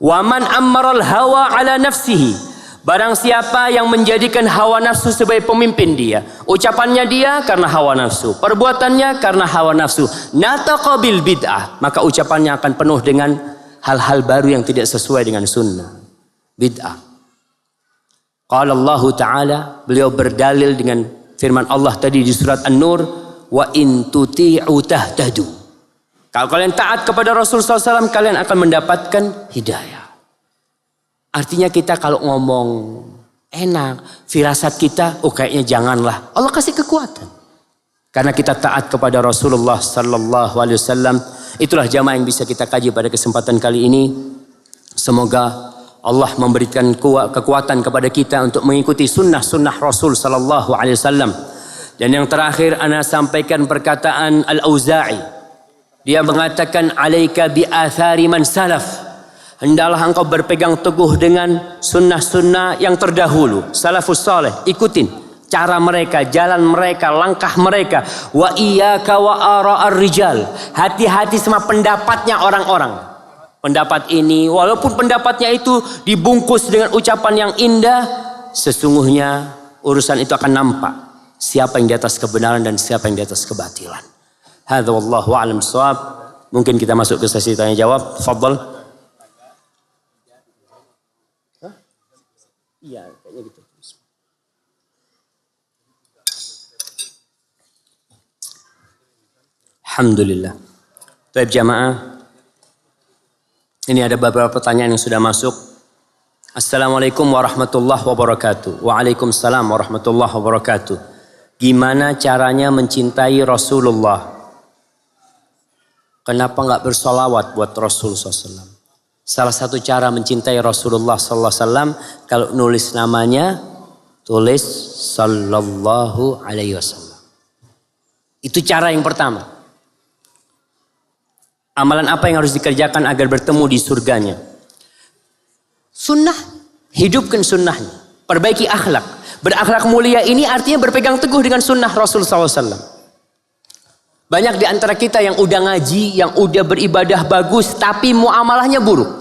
Wa man ammara al hawa ala nafsihi. Barang siapa yang menjadikan hawa nafsu sebagai pemimpin dia, ucapannya dia karena hawa nafsu, perbuatannya karena hawa nafsu, nataqa bil bid'ah, maka ucapannya akan penuh dengan hal-hal baru yang tidak sesuai dengan sunnah, bid'ah. Qala Allah Ta'ala, beliau berdalil dengan firman Allah tadi di surat An-Nur, wa in tuti'u tahtadu. Kalau kalian taat kepada Rasul SAW, kalian akan mendapatkan hidayah. Artinya kita kalau ngomong enak, firasat kita, oh kayaknya janganlah. Allah kasih kekuatan. Karena kita taat kepada Rasulullah sallallahu alaihi wasallam. Itulah jamaah yang bisa kita kaji pada kesempatan kali ini. Semoga Allah memberikan kekuatan kepada kita untuk mengikuti sunnah-sunnah Rasul sallallahu alaihi wasallam. Dan yang terakhir ana sampaikan perkataan Al-Auza'i. Dia mengatakan alaika bi athari man salaf. Hendaklah engkau berpegang teguh dengan sunnah-sunnah yang terdahulu, salafus saleh. Ikutin cara mereka, jalan mereka, langkah mereka. Wa iyyaka wa ara'ar rijal. Hati-hati sama pendapatnya orang-orang. Pendapat ini, walaupun pendapatnya itu dibungkus dengan ucapan yang indah, sesungguhnya urusan itu akan nampak siapa yang di atas kebenaran dan siapa yang di atas kebatilan. Hadza wallahu a'lam shawab. Mungkin kita masuk ke sesi tanya jawab. Fadhal. Iya, kayaknya gitu. Alhamdulillah. Baik jamaah. Ini ada beberapa pertanyaan yang sudah masuk. Assalamualaikum warahmatullahi wabarakatuh. Waalaikumsalam warahmatullahi wabarakatuh. Gimana caranya mencintai Rasulullah? Kenapa enggak bersolawat buat Rasul SAW? Salah satu cara mencintai Rasulullah SAW, kalau nulis namanya, tulis Sallallahu Alaihi Wasallam. Itu cara yang pertama. Amalan apa yang harus dikerjakan agar bertemu di surganya? Sunnah, hidupkan sunnahnya. Perbaiki akhlak. Berakhlak mulia ini artinya berpegang teguh dengan sunnah Rasul SAW. Banyak di antara kita yang udah ngaji, yang udah beribadah bagus, tapi muamalahnya buruk.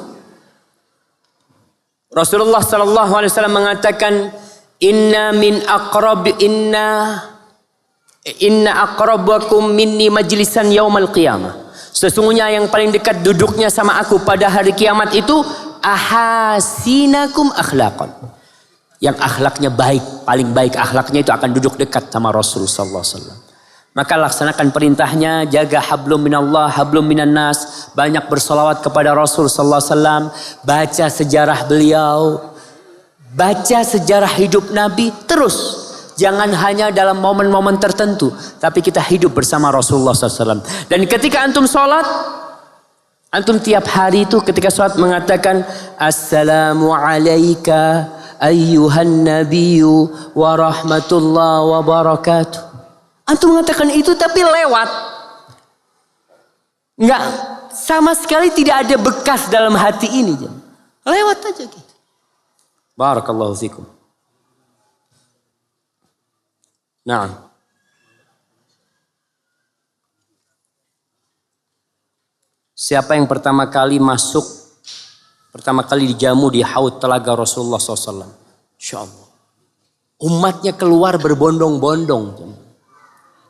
Rasulullah sallallahu alaihi wasallam mengatakan, inna aqrabakum minni majlisan yaumal qiyamah. Sesungguhnya yang paling dekat duduknya sama aku pada hari kiamat itu ahasinakum akhlaqan. Yang akhlaknya baik, paling baik akhlaknya itu akan duduk dekat sama Rasul sallallahu alaihi wasallam. Maka laksanakan perintahnya, jaga hablum minallah, hablum minan nas, banyak bersolawat kepada Rasul sallallahu alaihi wasallam, baca sejarah beliau, baca sejarah hidup Nabi terus. Jangan hanya dalam momen-momen tertentu, tapi kita hidup bersama Rasulullah sallallahu alaihi wasallam. Dan ketika antum sholat, antum tiap hari itu ketika sholat mengatakan assalamu alayka ayyuhan nabiyyu wa rahmatullah wa barakatuh. Antum mengatakan itu tapi lewat. Enggak, sama sekali tidak ada bekas dalam hati ini. Lewat aja gitu. Barakallahu fikum. Nah. Siapa yang pertama kali dijamu di haud telaga Rasulullah SAW? Insya Allah. Umatnya keluar berbondong-bondong.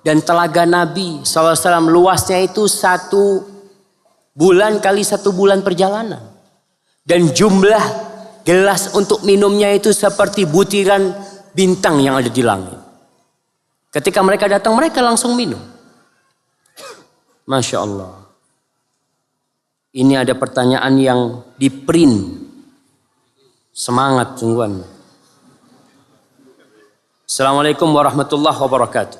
Dan telaga Nabi SAW luasnya itu 1 bulan kali 1 bulan perjalanan. Dan jumlah gelas untuk minumnya itu seperti butiran bintang yang ada di langit. Ketika mereka datang, mereka langsung minum. Masya Allah. Ini ada pertanyaan yang di print. Semangat sungguhan. Assalamualaikum warahmatullahi wabarakatuh.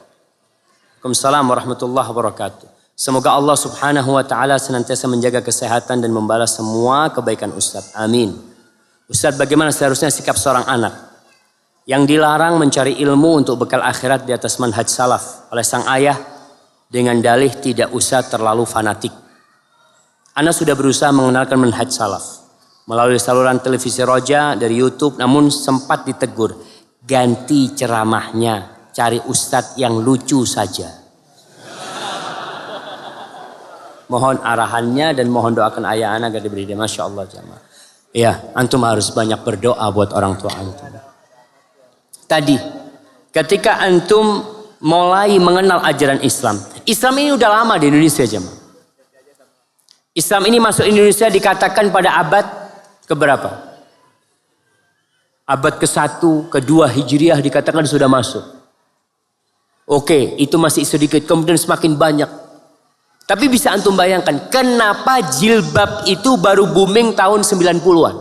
Waalaikumsalam warahmatullahi wabarakatuh. Semoga Allah subhanahu wa ta'ala senantiasa menjaga kesehatan dan membalas semua kebaikan Ustadz. Amin. Ustadz, bagaimana seharusnya sikap seorang anak yang dilarang mencari ilmu untuk bekal akhirat di atas manhaj salaf oleh sang ayah dengan dalih tidak usah terlalu fanatik? Ana sudah berusaha mengenalkan manhaj salaf melalui saluran televisi Roja dari YouTube, namun sempat ditegur. Ganti ceramahnya, cari ustadz yang lucu saja. Mohon arahannya dan mohon doakan ayah ana agar diberi dia. Masya Allah jamaah. Ya, antum harus banyak berdoa buat orang tua antum. Tadi, ketika antum mulai mengenal ajaran Islam. Islam ini udah lama di Indonesia jamaah. Islam ini masuk Indonesia dikatakan pada abad keberapa? Abad ke-1, ke-2 Hijriah dikatakan sudah masuk. Oke, itu masih sedikit, kemudian semakin banyak. Tapi bisa antum bayangkan, kenapa jilbab itu baru booming tahun 90-an?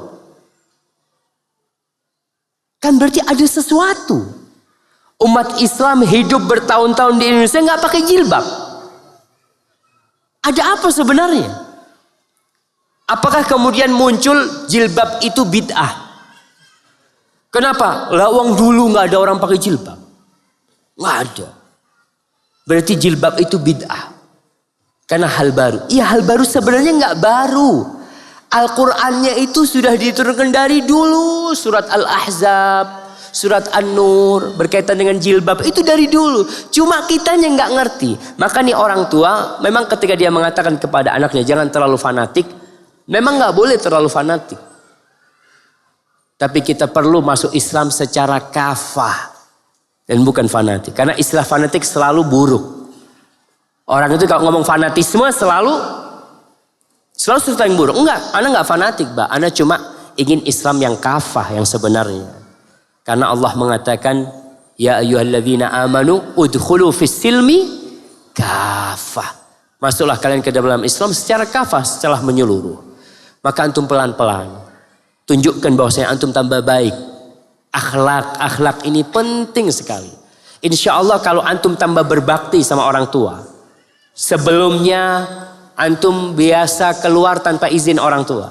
Kan berarti ada sesuatu. Umat Islam hidup bertahun-tahun di Indonesia nggak pakai jilbab. Ada apa sebenarnya? Apakah kemudian muncul jilbab itu bid'ah? Kenapa? Lawang dulu nggak ada orang pakai jilbab. Nggak ada. Berarti jilbab itu bid'ah. Karena hal baru. Iya, hal baru sebenarnya nggak baru. Al-Qur'annya itu sudah diturunkan dari dulu. Surat Al-Ahzab, surat An-Nur berkaitan dengan jilbab itu dari dulu. Cuma kitanya nggak ngerti. Maka nih orang tua memang ketika dia mengatakan kepada anaknya jangan terlalu fanatik, memang nggak boleh terlalu fanatik. Tapi kita perlu masuk Islam secara kafah dan bukan fanatik. Karena istilah fanatik selalu buruk. Orang itu kalau ngomong fanatisme selalu sesuatu yang buruk. Enggak, ana enggak fanatik, Mbak. Ana cuma ingin Islam yang kafah yang sebenarnya. Karena Allah mengatakan, ya ayyuhalladzina amanu udkhulu fis silmi kafah. Masuklah kalian ke dalam Islam secara kafah, secara menyeluruh. Maka antum pelan-pelan tunjukkan bahwasanya antum tambah baik. Akhlak ini penting sekali. Insya Allah kalau antum tambah berbakti sama orang tua. Sebelumnya antum biasa keluar tanpa izin orang tua.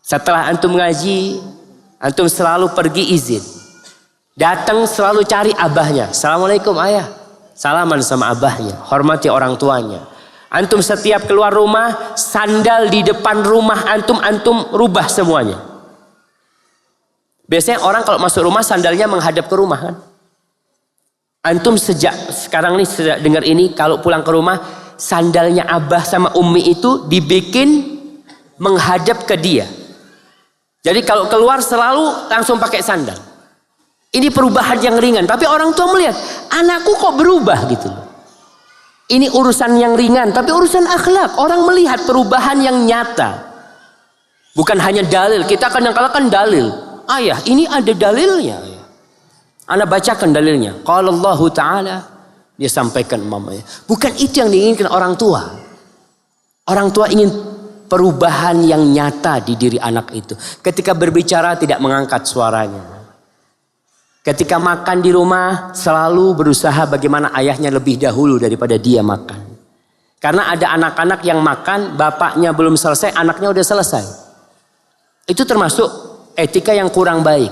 Setelah antum ngaji, antum selalu pergi izin. Datang selalu cari abahnya. Assalamualaikum ayah. Salaman sama abahnya. Hormati orang tuanya. Antum setiap keluar rumah, sandal di depan rumah antum rubah semuanya. Biasanya orang kalau masuk rumah sandalnya menghadap ke rumah kan. Antum sejak sekarang nih sejak dengar ini kalau pulang ke rumah sandalnya abah sama ummi itu dibikin menghadap ke dia. Jadi kalau keluar selalu langsung pakai sandal. Ini perubahan yang ringan, tapi orang tua melihat anakku kok berubah gitu. Ini urusan yang ringan, tapi urusan akhlak. Orang melihat perubahan yang nyata. Bukan hanya dalil. Kita kadang-kadang kan dalil. Ayah, ini ada dalilnya. Ana bacakan dalilnya. Qala Allah Ta'ala. Dia sampaikan mamanya. Bukan itu yang diinginkan orang tua. Orang tua ingin perubahan yang nyata di diri anak itu. Ketika berbicara tidak mengangkat suaranya. Ketika makan di rumah selalu berusaha bagaimana ayahnya lebih dahulu daripada dia makan. Karena ada anak-anak yang makan bapaknya belum selesai, anaknya udah selesai. Itu termasuk etika yang kurang baik.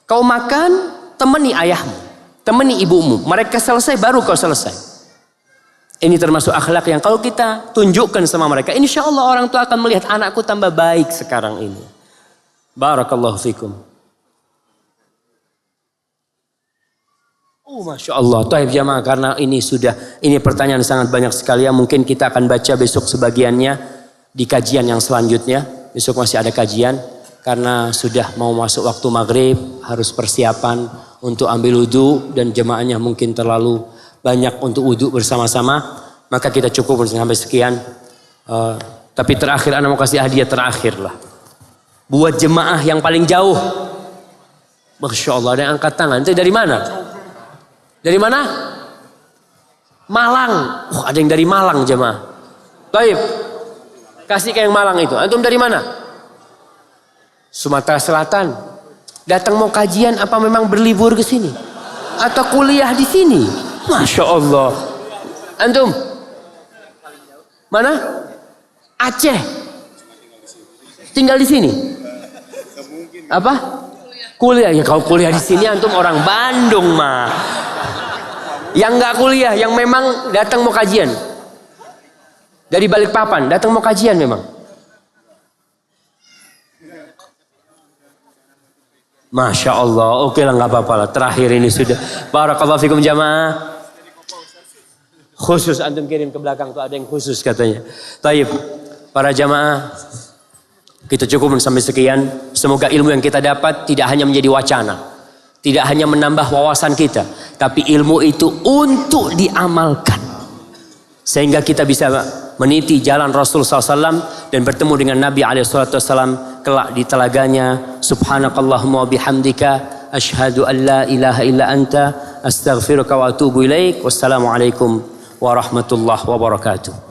Kau makan, temani ayahmu, temani ibumu. Mereka selesai baru kau selesai. Ini termasuk akhlak yang kalau kita tunjukkan sama mereka, insya Allah orang tua akan melihat anakku tambah baik sekarang ini. Barakallahu fikum. Oh, Masya Allah. Taib jamaah, karena ini pertanyaan sangat banyak sekali ya. Mungkin kita akan baca besok sebagiannya di kajian yang selanjutnya. Besok masih ada kajian karena sudah mau masuk waktu maghrib, harus persiapan untuk ambil wudhu dan jemaahnya mungkin terlalu banyak untuk wudhu bersama-sama. Maka kita cukup sampai sekian. Tapi terakhir ana mau kasih hadiah terakhir lah. Buat jemaah yang paling jauh. Masya Allah, ada yang angkat tangan. Itu dari mana? Dari mana? Malang. Ada yang dari Malang jemaah. Baik. Kasih ke yang Malang itu. Antum dari mana? Sumatera Selatan. Datang mau kajian apa memang berlibur ke sini? Atau kuliah di sini? Masya Allah. Antum? Mana? Aceh. Tinggal di sini. Apa? Kuliah. Ya kalau kuliah di sini antum orang Bandung mah. Yang nggak kuliah, yang memang datang mau kajian. Dari Balikpapan, datang mau kajian memang. Masya Allah, oke lah nggak apa-apa lah. Terakhir ini sudah. Barakallahu fikum jamaah. Khusus antum kirim ke belakang tuh ada yang khusus katanya. Taib, para jamaah, kita cukupkan sampai sekian. Semoga ilmu yang kita dapat tidak hanya menjadi wacana, tidak hanya menambah wawasan kita, tapi ilmu itu untuk diamalkan. Sehingga kita bisa meniti jalan Rasul SAW dan bertemu dengan Nabi SAW kelak di telaganya. Subhanakallahumma wa bihamdika asyhadu an la ilaha illa anta astaghfiruka wa atubu ilaik. Wassalamualaikum warahmatullahi wabarakatuh.